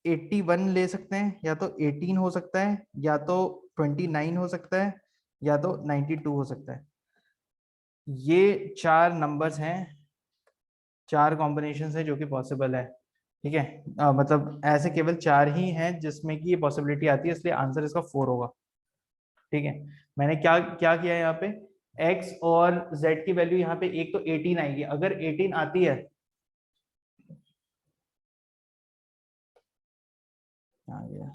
81 ले सकते हैं, या तो 18 हो सकता है, या तो 29 हो सकता है, या तो 92 हो सकता है। ये 4 नंबर्स हैं, 4 कॉम्बिनेशन है जो कि पॉसिबल है। ठीक है, मतलब ऐसे केवल 4 ही हैं जिसमें कि ये पॉसिबिलिटी आती है, इसलिए आंसर इसका 4 होगा। ठीक है, मैंने क्या क्या किया यहाँ पे, x और z की वैल्यू यहाँ पे एक तो 18 आएगी, अगर 18 आती है, आ गया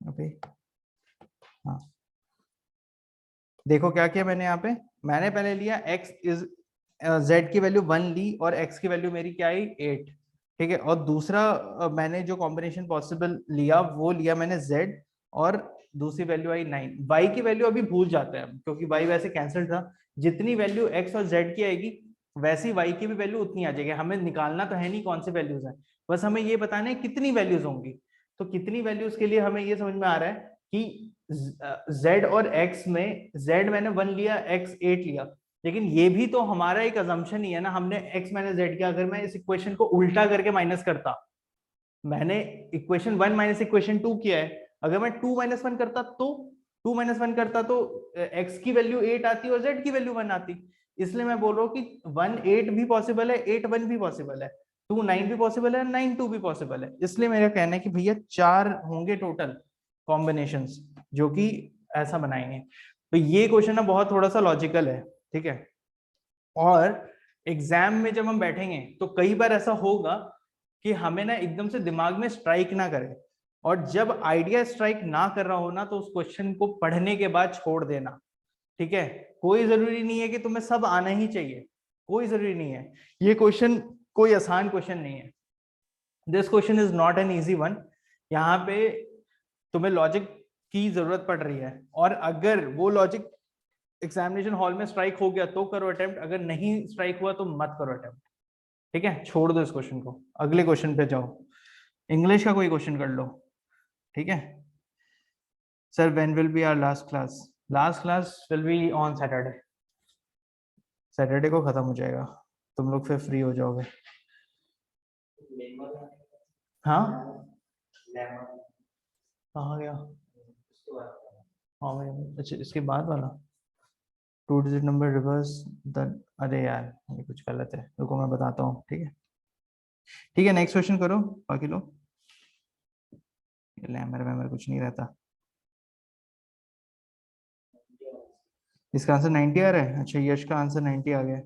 अभी, हाँ देखो क्या किया मैंने यहाँ पे, मैंने पहले लिया x इज z की वैल्यू 1 ली और x की वैल्यू मेरी क्या आई 8, ठीक है। और दूसरा मैंने जो कॉम्बिनेशन पॉसिबल लिया वो लिया मैंने z और दूसरी वैल्यू आई 9। वाई की वैल्यू अभी भूल जाते हैं हम, क्योंकि वाई वैसे कैंसिल था। जितनी वैल्यू एक्स और जेड की आएगी वैसी वाई की भी वैल्यू उतनी आ जाएगी। हमें निकालना तो है नहीं कौन सी वैल्यूज है, बस हमें ये बताना है कितनी वैल्यूज होंगी। तो कितनी वैल्यूज के लिए हमें ये समझ में आ रहा है कि z और x में z मैंने 1 लिया, x 8 लिया, लेकिन ये भी तो हमारा एक अजम्पशन ही है ना। हमने x माइनस जेड किया। अगर मैं इस इक्वेशन को उल्टा करके माइनस करता, मैंने इक्वेशन 1 माइनस इक्वेशन 2 किया है, अगर मैं 2 माइनस 1 करता तो 2 माइनस 1 करता तो x की वैल्यू 8 आती और z की वैल्यू 1 आती। इसलिए मैं बोल रहा हूँ कि 1 8 भी पॉसिबल है, 8 1 भी पॉसिबल है, 2 9 भी पॉसिबल है, 9 2 भी पॉसिबल है। इसलिए मेरा कहना है कि भैया 4 होंगे टोटल कॉम्बिनेशंस जो कि ऐसा बनाएंगे। तो ये क्वेश्चन ना बहुत थोड़ा सा लॉजिकल है, ठीक है। और एग्जाम में जब हम बैठेंगे तो कई बार ऐसा होगा कि हमें ना एकदम से दिमाग में स्ट्राइक ना करे, और जब आइडिया स्ट्राइक ना कर रहा हो ना तो उस क्वेश्चन को पढ़ने के बाद छोड़ देना, ठीक है। कोई जरूरी नहीं है कि तुम्हें सब आना ही चाहिए, कोई जरूरी नहीं है। ये क्वेश्चन कोई आसान क्वेश्चन नहीं है। This question is not an easy one. यहाँ पे तुम्हें लॉजिक की जरूरत पड़ रही है, और अगर वो लॉजिक एग्जामिनेशन हॉल में स्ट्राइक हो गया तो करो अटेम्प्ट, अगर नहीं स्ट्राइक हुआ तो मत करो अटेम्प्ट, ठीक है। छोड़ दो इस क्वेश्चन को, अगले क्वेश्चन पे जाओ। इंग्लिश का कोई क्वेश्चन कर लो, ठीक है। Sir when will be our last class? Last class will be on Saturday. Saturday को खत्म हो जाएगा, तुम लोग फिर फ्री हो जाओगे। हाँ कहाँ गया? हाँ अच्छा इसके बाद वाला 2 डिजिट नंबर रिवर्स द, अरे यार ये कुछ गलत है, रुको मैं बताता हूँ, ठीक है। ठीक है नेक्स्ट क्वेश्चन करो बाकी लोग। लैमर वैमर कुछ नहीं रहता। इसका आंसर 90 आ रहा है। अच्छा यश का आंसर 90 आ गया।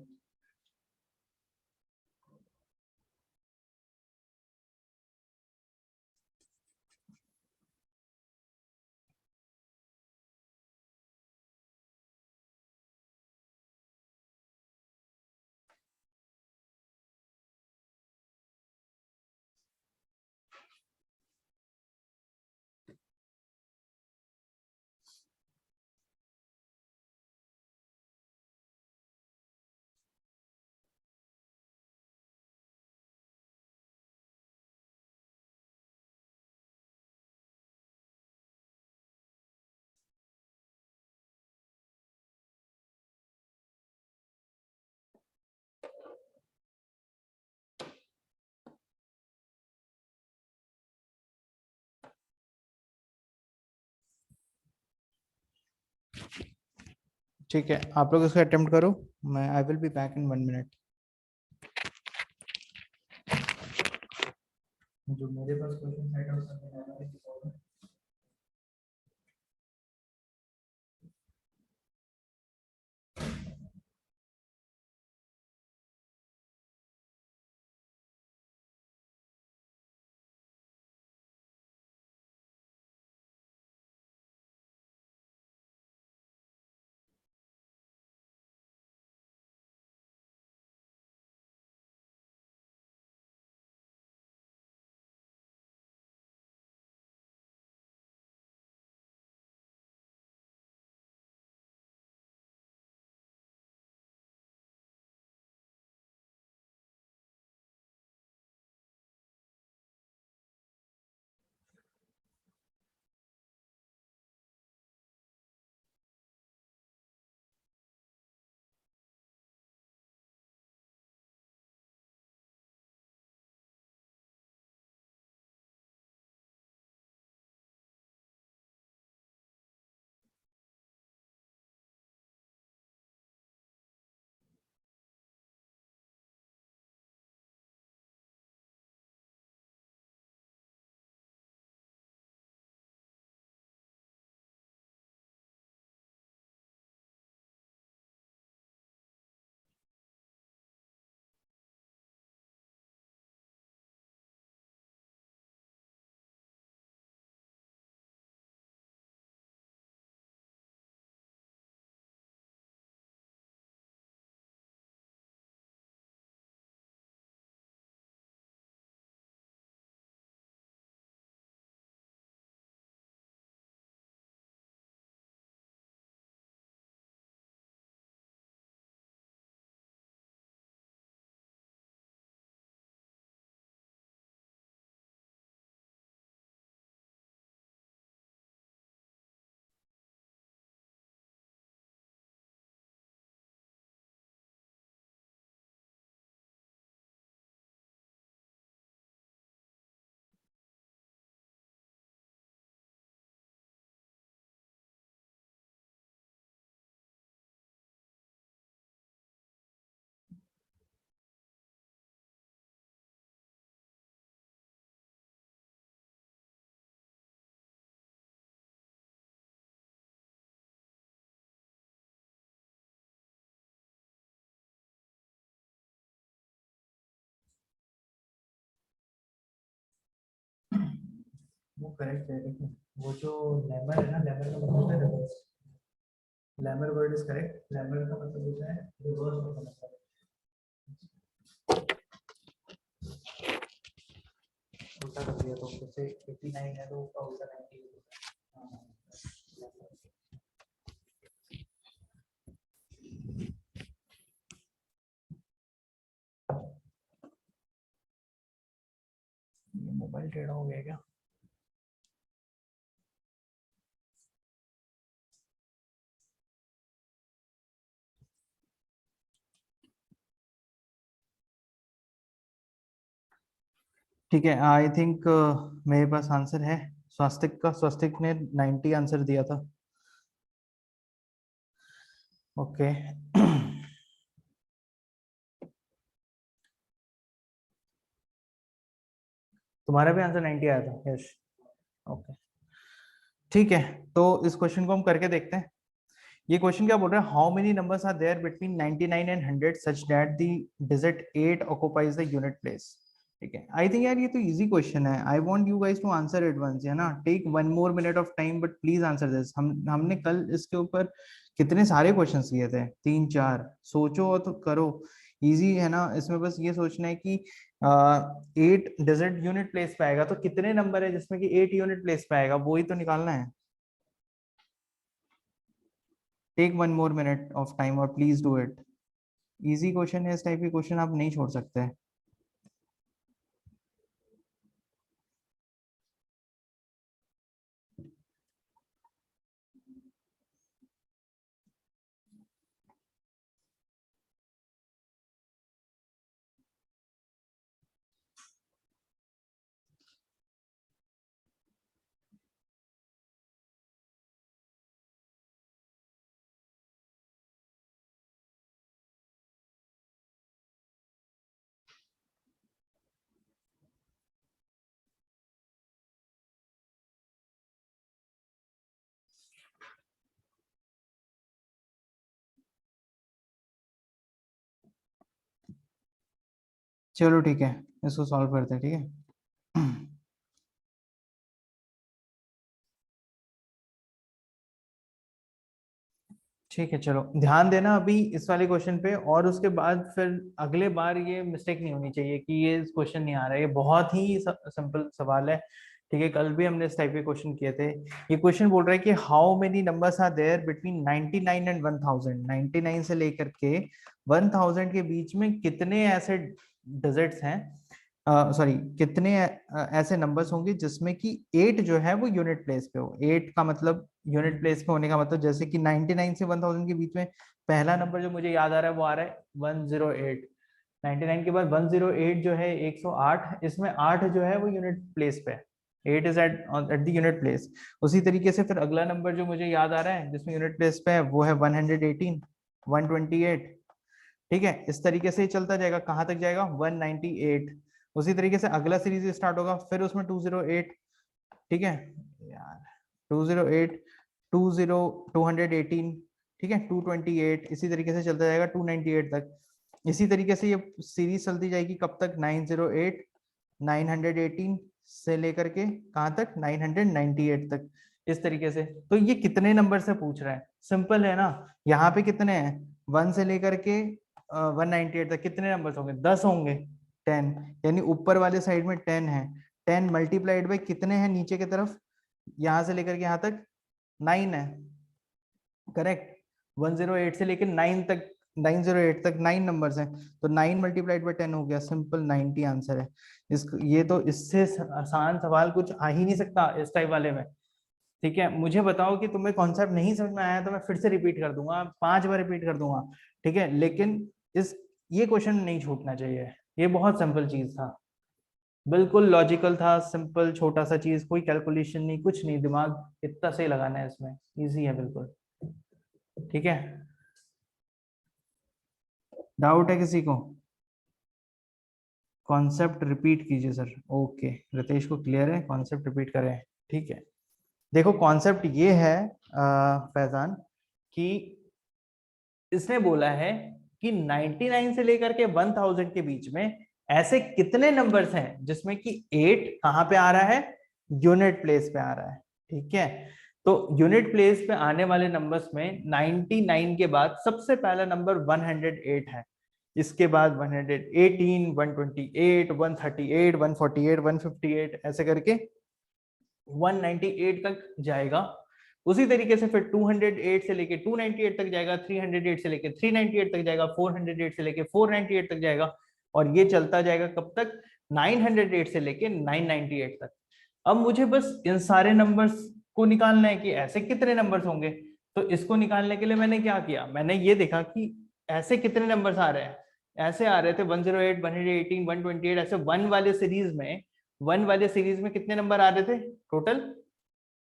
ठीक है आप लोग इसका अटेम्प्ट करो, मैं I will be back in 1 minute. जो मेरे पास क्वेश्चन है वो करेक्ट है, लेकिन वो जो लेमर है ना, लेमर का मतलब होता है reverse. Lemur word is correct, lemur का मतलब होता है रिवर्स का मतलब। उल्टा कर दिया तो जैसे 89 है तो उसका उल्टा 90 होता है। ये मोबाइल टेढ़ा हो गया क्या? ठीक है, आई थिंक मेरे पास आंसर है स्वास्तिक का। स्वास्तिक ने 90 आंसर दिया था। ओके तुम्हारा भी आंसर 90 आया था यश? ओके ठीक है, तो इस क्वेश्चन को हम करके देखते हैं। ये क्वेश्चन क्या बोल रहा है, how many numbers are there between 99 and 100 such that the digit 8 occupies the unit place. ठीक है, आई थिंक यार ये तो इजी क्वेश्चन है। I want you guys to answer it once, है ना। Take one more minute of time but please answer this. हमने कल इसके ऊपर कितने सारे क्वेश्चंस किए थे, 3-4। सोचो और तो करो, इजी है ना। इसमें बस ये सोचना है कि 8 डिजिट यूनिट प्लेस पे आएगा तो कितने नंबर है जिसमें कि 8 यूनिट प्लेस पे आएगा, वो ही तो निकालना है। Take one more minute of time और please do it. Easy question है, इस टाइप के क्वेश्चन आप नहीं छोड़ सकते। चलो ठीक है, इसको सॉल्व करते हैं, ठीक है। ठीक है, चलो ध्यान देना अभी इस वाले क्वेश्चन पे, और उसके बाद फिर अगले बार ये मिस्टेक नहीं होनी चाहिए कि ये क्वेश्चन नहीं आ रहा है। ये बहुत ही सिंपल सवाल है, ठीक है। कल भी हमने इस टाइप के क्वेश्चन किए थे। ये क्वेश्चन बोल रहा है कि how many numbers are there between 99 and 1000। 99 से लेकर के 1000 के बीच में कितने ऐसे डिजिट्स हैं, सॉरी कितने ऐसे नंबर्स होंगे जिसमें कि 8 जो है वो यूनिट प्लेस पे हो। 8 का मतलब यूनिट प्लेस पे होने का मतलब, जैसे कि 99 से 1000 के बीच में पहला नंबर जो मुझे याद आ रहा है वो आ रहा है 108। 99 के बाद 108 जो है 108, इसमें 8 जो है वो यूनिट प्लेस पे है। 8 is at the unit place. उसी तरीके से फिर अगला नंबर जो मुझे याद आ रहा है जिसमें यूनिट प्लेस पे है वो है 118, 128। ठीक है, इस तरीके से ही चलता जाएगा, कहां तक जाएगा 198। उसी तरीके से अगला सीरीज स्टार्ट होगा, फिर उसमें 208। ठीक है यार, 208, 218, ठीक है 228, इसी तरीके से चलता जाएगा 298 तक। इसी तरीके से ये सीरीज चलती जाएगी कब तक, 908, 918 से लेकर के कहां तक 998 तक। इस तरीके से तो ये कितने नंबर से पूछ रहा है, सिंपल है ना। यहाँ पे कितने हैं, 1 से लेकर के 198 तक कितने नंबर होंगे, 10 होंगे, 10। यानी ऊपर वाले साइड में 10 है। 10 मल्टीप्लाइड बाई कितने हैं नीचे की तरफ, यहां से लेकर के यहां तक 9 है, करेक्ट। 108 से लेकर 9 तक, 908 तक 9 नंबर्स हैं, तो 9 मल्टीप्लाइड बाई 10 हो गया, सिंपल 90 आंसर है। इस ये तो इससे आसान सवाल कुछ आ ही नहीं सकता इस टाइप वाले में। ठीक है, मुझे बताओ कि तुम्हें कॉन्सेप्ट नहीं समझ में आया तो मैं फिर से रिपीट कर दूंगा, 5 बार रिपीट कर दूंगा, ठीक है। लेकिन इस ये क्वेश्चन नहीं छूटना चाहिए। ये बहुत सिंपल चीज था, बिल्कुल लॉजिकल था, सिंपल छोटा सा चीज, कोई कैलकुलेशन नहीं, कुछ नहीं, दिमाग इतना सही लगाना है इसमें, इजी है बिल्कुल। ठीक है, डाउट है किसी को? कॉन्सेप्ट रिपीट कीजिए सर। ओके, रितेश को क्लियर है, कॉन्सेप्ट रिपीट करें। ठीक है, देखो कॉन्सेप्ट ये है फैजान, कि इसने बोला है कि 99 से लेकर के 1000 के बीच में ऐसे कितने नंबर्स हैं जिसमें कि 8 कहां पे आ रहा है, यूनिट प्लेस पे आ रहा है, ठीक है। तो यूनिट प्लेस पे आने वाले नंबर्स में 99 के बाद सबसे पहला नंबर 108 है, इसके बाद 118, 128, 138, 148, 158 ऐसे करके 198 तक जाएगा। उसी तरीके से फिर 208 से लेके 298 तक जाएगा, 308 से लेके 398 तक जाएगा, 408 से लेके 498 तक जाएगा, और ये चलता जाएगा कब तक, 908 से लेके 998 तक। अब मुझे बस इन सारे नंबर्स को निकालना है कि ऐसे कितने नंबर्स होंगे। तो इसको निकालने के लिए मैंने क्या किया, मैंने ये देखा कि ऐसे कितने नंबर्स आ रहे हैं। ऐसे आ रहे थे 108, 118, 128, ऐसे वन वाले सीरीज में कितने नंबर आ रहे थे, टोटल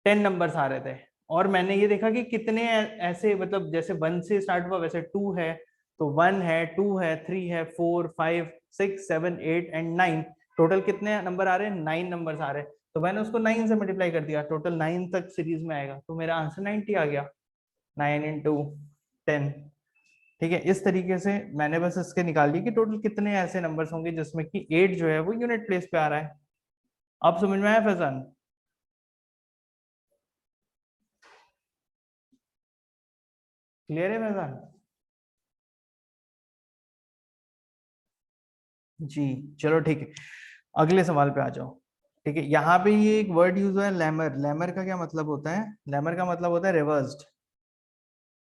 10 नंबर्स आ रहे थे। और मैंने ये देखा कि कितने ऐसे, मतलब जैसे 1 से स्टार्ट हुआ वैसे 2 है, तो 1 है, 2 है, 3 है, 4, 5, 6, 7, 8 एंड 9, टोटल कितने नंबर आ रहे हैं, 9 नंबर्स आ रहे हैं। तो मैंने उसको 9 से मल्टीप्लाई कर दिया, टोटल 9 तक सीरीज में आएगा, तो मेरा आंसर 90 आ गया, 9 इंटू 10। ठीक है, इस तरीके से मैंने बस इसके निकाल ली कि टोटल कितने ऐसे नंबर्स होंगे जिसमें कि 8 जो है वो यूनिट प्लेस पे आ रहा है। आप समझ में आया फैजान? क्लियर है फैजान? जी, चलो ठीक है, अगले सवाल पे आ जाओ। ठीक है, यहाँ पे ये एक वर्ड यूज हुआ है लैमर। लैमर का क्या मतलब होता है, लैमर का मतलब होता है रिवर्स्ड।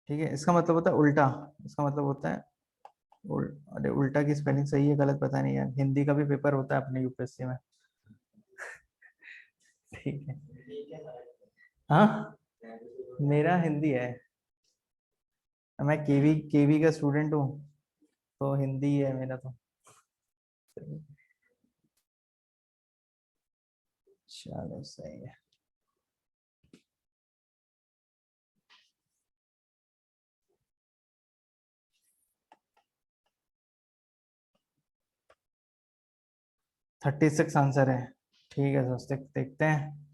ठीक है, इसका मतलब होता है उल्टा। इसका मतलब होता है अरे उल्टा की स्पेलिंग सही है गलत पता नहीं यार, हिंदी का भी पेपर होता है अपने यूपीएससी में। ठीक है, हाँ मेरा हिंदी है, मैं केवी केवी का स्टूडेंट हूँ, तो हिंदी है मेरा तो। चलो सही है। 36 आंसर है। ठीक है दोस्त, देखते हैं।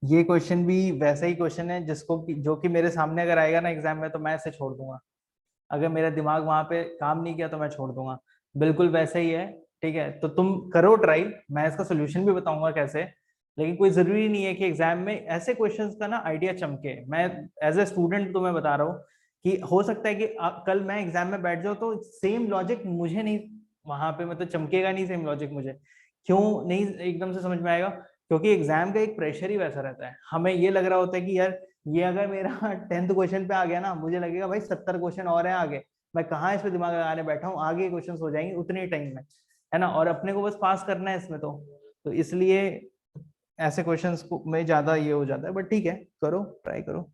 ये क्वेश्चन भी वैसा ही क्वेश्चन है जिसको जो कि मेरे सामने अगर आएगा ना एग्जाम में, तो मैं इसे छोड़ दूंगा। अगर मेरा दिमाग वहां पे काम नहीं किया तो मैं छोड़ दूंगा, बिल्कुल वैसे ही है। ठीक है, तो तुम करो ट्राई, मैं इसका सोल्यूशन भी बताऊंगा कैसे। लेकिन कोई जरूरी नहीं है कि एग्जाम में ऐसे क्वेश्चंस का ना आइडिया चमके। मैं एज ए स्टूडेंट तुम्हें बता रहा हूँ कि हो सकता है कि कल मैं एग्जाम में बैठ जाऊँ तो सेम लॉजिक मुझे नहीं, वहां पे मतलब चमकेगा नहीं सेम लॉजिक मुझे। क्यों नहीं एकदम से समझ में आएगा, क्योंकि एग्जाम का एक प्रेशर ही वैसा रहता है। हमें ये लग रहा होता है कि यार ये अगर मेरा 10th क्वेश्चन पे आ गया ना, मुझे लगेगा भाई 70 क्वेश्चन और है आगे, मैं कहाँ इस पे दिमाग लगाने बैठा हूँ, आगे क्वेश्चन हो जाएंगे उतने टाइम में, है ना। और अपने को बस पास करना है इसमें, तो इसलिए ऐसे क्वेश्चंस को में ज्यादा ये हो जाता है। बट ठीक है, करो ट्राई करो।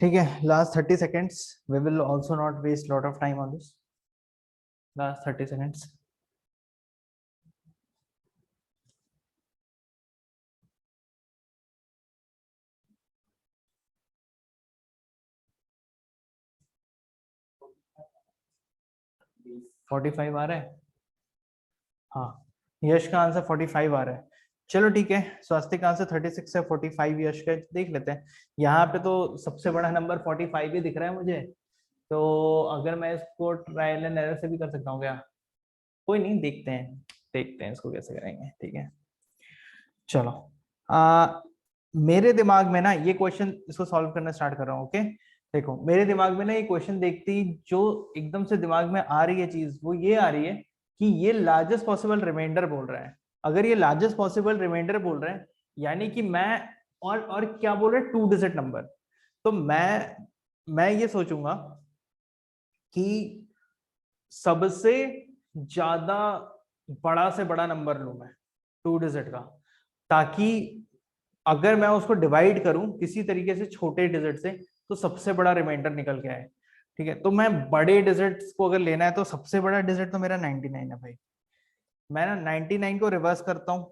ठीक है, last 30 seconds, we will also not waste lot of time on this. Last 30 seconds. 45 आ रहा है, हाँ। यश का आंसर 45 आ रहा है। चलो ठीक है, स्वास्तिक आंसर 36 है, 45 यश का, देख लेते हैं। यहाँ पे तो सबसे बड़ा नंबर 45 ही दिख रहा है मुझे, तो अगर मैं इसको ट्रायल एंड एरर से भी कर सकता हूँ क्या? कोई नहीं, देखते हैं इसको कैसे करेंगे, ठीक है। चलो मेरे दिमाग में ना ये क्वेश्चन, इसको सॉल्व करना स्टार्ट कर रहा हूँ, ओके। देखो मेरे दिमाग में ना ये क्वेश्चन देखते ही जो एकदम से दिमाग में आ रही है चीज, वो ये आ रही है कि ये लार्जेस्ट पॉसिबल रिमाइंडर बोल रहा है। अगर ये लार्जेस्ट पॉसिबल रिमाइंडर बोल रहा है, यानी कि मैं और क्या बोल रहा है, 2 डिजिट नंबर। तो मैं ये सोचूंगा कि सबसे ज्यादा बड़ा से बड़ा नंबर लूं मैं 2 डिजिट का, ताकि अगर मैं उसको डिवाइड करूं किसी तरीके से छोटे डिजिट से, तो सबसे बड़ा रिमाइंडर निकल के आए, ठीक है। तो मैं बड़े डिजिट्स को अगर लेना है, तो सबसे बड़ा डिजिट तो मेरा 99 है भाई। मैं ना 99 को रिवर्स करता हूँ,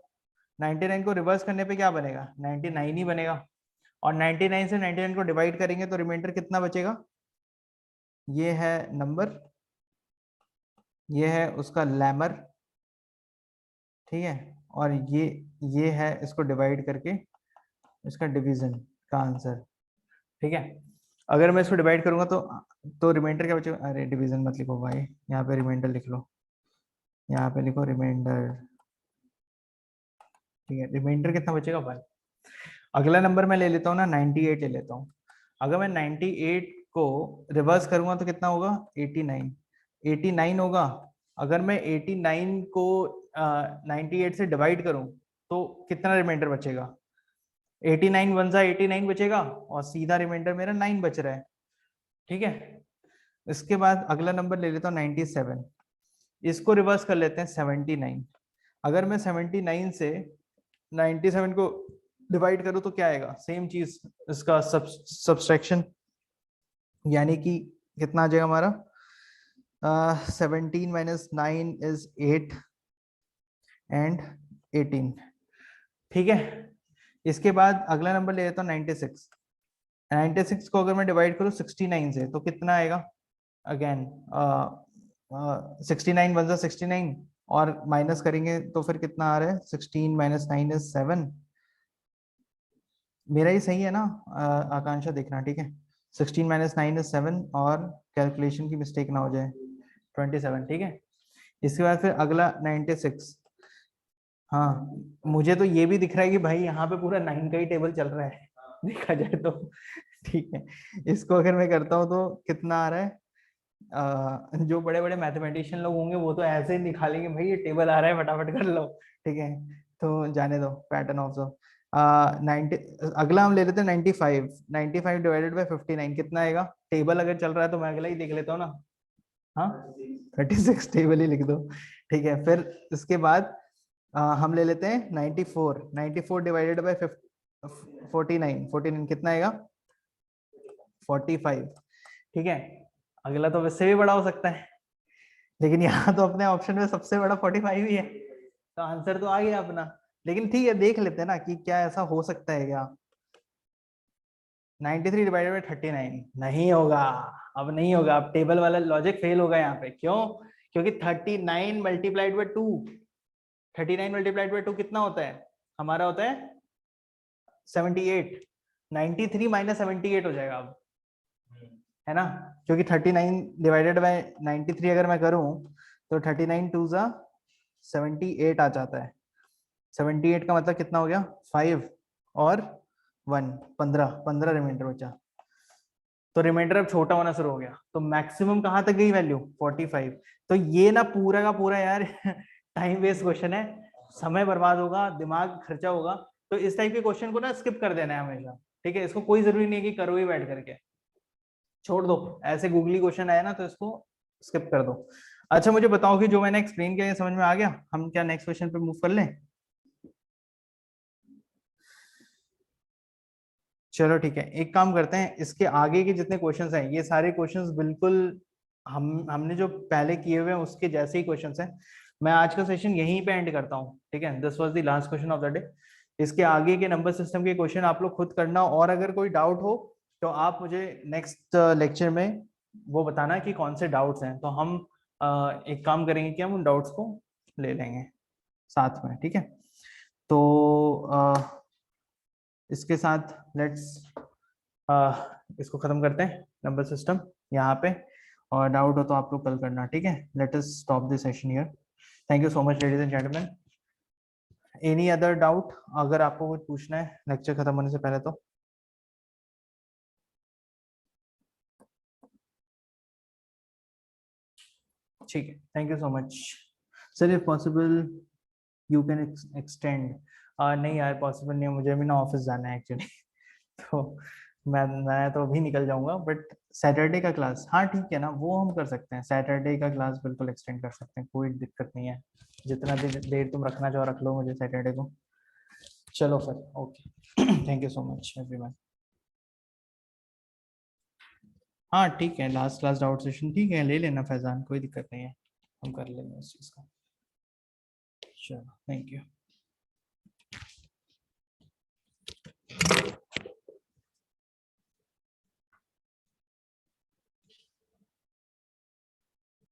99 को रिवर्स करने पे क्या बनेगा, 99 ही बनेगा। और 99 से 99 को डिवाइड करेंगे तो रिमाइंडर कितना बचेगा, ये है नंबर, ये है उसका लैमर, ठीक है। और ये है इसको डिवाइड करके इसका डिवीजन का आंसर, ठीक है। अगर मैं इसको डिवाइड करूंगा तो रिमाइंडर क्या बचेगा, अरे डिवीजन मत लिखो भाई, यहाँ पे रिमाइंडर लिख लो, यहाँ पे लिखो रिमाइंडर, ठीक है। रिमाइंडर कितना बचेगा भाई। अगला नंबर मैं ले लेता हूँ ना, 98 ले लेता हूँ। अगर मैं 98 को रिवर्स करूंगा तो कितना होगा, 89, 89 होगा। अगर मैं 89 को 98 से डिवाइड करूं तो कितना रिमाइंडर बचेगा, 89 वन सा 89 बचेगा, और सीधा रिमाइंडर मेरा 9 बच रहा है, ठीक है। इसके बाद अगला नंबर ले लेता हूँ 97, इसको रिवर्स कर लेते हैं 79। अगर मैं 79 से 97 को डिवाइड करूं तो क्या आएगा, सेम चीज, इसका सब्सट्रैक्शन, यानी कि कितना आ जाएगा हमारा, 17 माइनस 9 इज 8 एंड 18, ठीक है। इसके बाद अगला नंबर ले लेता हूँ 96, 96 को अगर मैं डिवाइड करूँ 69 से तो कितना आएगा, अगेन 69 वन 69, और माइनस करेंगे तो फिर कितना आ रहा है, 16 माइनस 9 इज 7। मेरा ही सही है ना, आकांक्षा देखना, ठीक है। 16 माइनस 9 इज 7, और कैलकुलेशन की मिस्टेक ना हो जाए, 27, ठीक है। इसके बाद फिर अगला 96, हाँ मुझे तो ये भी दिख रहा है कि भाई यहाँ पे पूरा 9 का ही टेबल चल रहा है देखा जाए तो, ठीक है। इसको अगर मैं करता हूँ तो कितना आ रहा है, जो बड़े बड़े मैथमेटिशियन लोग होंगे वो तो ऐसे ही निकालेंगे, भाई ये टेबल आ रहा है फटाफट कर लो, ठीक है। तो जाने दो, पैटर्न ऑफ दो। 90, अगला हम ले लेते हैं 95, 95 डिवाइडेड बाय 59 कितना आएगा, टेबल अगर चल रहा है तो मैं अगला ही देख लेता हूँ ना, हाँ 36 टेबल ही लिख दो, ठीक है। फिर इसके बाद हम ले लेते हैं 94, 94 डिवाइडेड बाय 49, 49 कितना आएगा, 45, ठीक है। अगला तो वैसे भी बड़ा हो सकता है, लेकिन यहाँ तो अपने ऑप्शन में सबसे बड़ा 45 ही है, तो आंसर तो आ गया अपना। लेकिन ठीक है, देख लेते हैं ना कि क्या ऐसा हो सकता है क्या। 93 डिवाइडेड बाय 39 नहीं होगा, अब नहीं होगा, अब टेबल वाला लॉजिक फेल होगा यहाँ पे। क्यों, क्योंकि 39 मल्टीप्लाइड बाय 2, 39 मल्टीप्लाइड बाय 2 कितना होता है, हमारा होता है 78, 93 माइनस 78 हो जाएगा अब, है ना। क्योंकि 39 डिवाइडेड बाय 93 अगर मैं करूं तो 39 टू जा 78 आ जाता है, 78 का मतलब कितना हो गया, 5 और 1, 15 रिमाइंडर बचा। तो रिमाइंडर अब छोटा होना शुरू हो गया, तो मैक्सिमम कहां तक गई वैल्यू, 45। तो ये ना पूरा का पूरा यार टाइम वेस्ट क्वेश्चन है, समय बर्बाद होगा, दिमाग खर्चा होगा। तो इस टाइप के क्वेश्चन को ना स्किप कर देना है हमेशा, ठीक है। इसको कोई जरूरी नहीं है कि करो ही बैठ करके, छोड़ दो। ऐसे गूगली क्वेश्चन आया ना तो इसको स्किप कर दो। अच्छा मुझे बताओ कि जो मैंने एक्सप्लेन किया ये समझ में आ गया, हम क्या नेक्स्ट क्वेश्चन पे मूव कर लें। चलो ठीक है, एक काम करते हैं, इसके आगे के जितने क्वेश्चंस हैं ये सारे क्वेश्चंस बिल्कुल हमने जो पहले किए हुए हैं उसके जैसे ही क्वेश्चंस हैं। मैं आज का सेशन यहीं पे एंड करता हूँ, ठीक है। This was the last question of the day. इसके आगे के नंबर सिस्टम के क्वेश्चन आप लोग खुद करना, और अगर कोई डाउट हो तो आप मुझे नेक्स्ट लेक्चर में वो बताना कि कौन से डाउट्स हैं, तो हम एक काम करेंगे कि हम उन डाउट्स को ले लेंगे। साथ में, ठीक है। तो इसके साथ लेट्स इसको खत्म करते हैं नंबर सिस्टम यहाँ पे, और डाउट हो तो आप लोग कल करना, ठीक है। Let us stop this session here. Thank you so much ladies and gentleman. Any other doubt अगर आपको कुछ पूछना है लेक्चर खत्म होने से पहले तो? ठीक है, thank you so much sir. If possible you can extend. नहीं यार पॉसिबल नहीं है, मुझे भी ना ऑफिस जाना है एक्चुअली तो मैं तो अभी निकल जाऊंगा, बट सैटरडे का क्लास, हाँ ठीक है ना, वो हम कर सकते हैं। सैटरडे का क्लास बिल्कुल एक्सटेंड कर सकते हैं, कोई दिक्कत नहीं है। जितना देर तुम रखना चाहो रख लो मुझे सैटरडे को। चलो फिर, okay thank you so much everyone. हाँ ठीक है, लास्ट क्लास डाउट सेशन ठीक है, ले लेना फैजान, कोई दिक्कत नहीं है, हम कर लेंगे उस चीज़ का। चलो थैंक यू।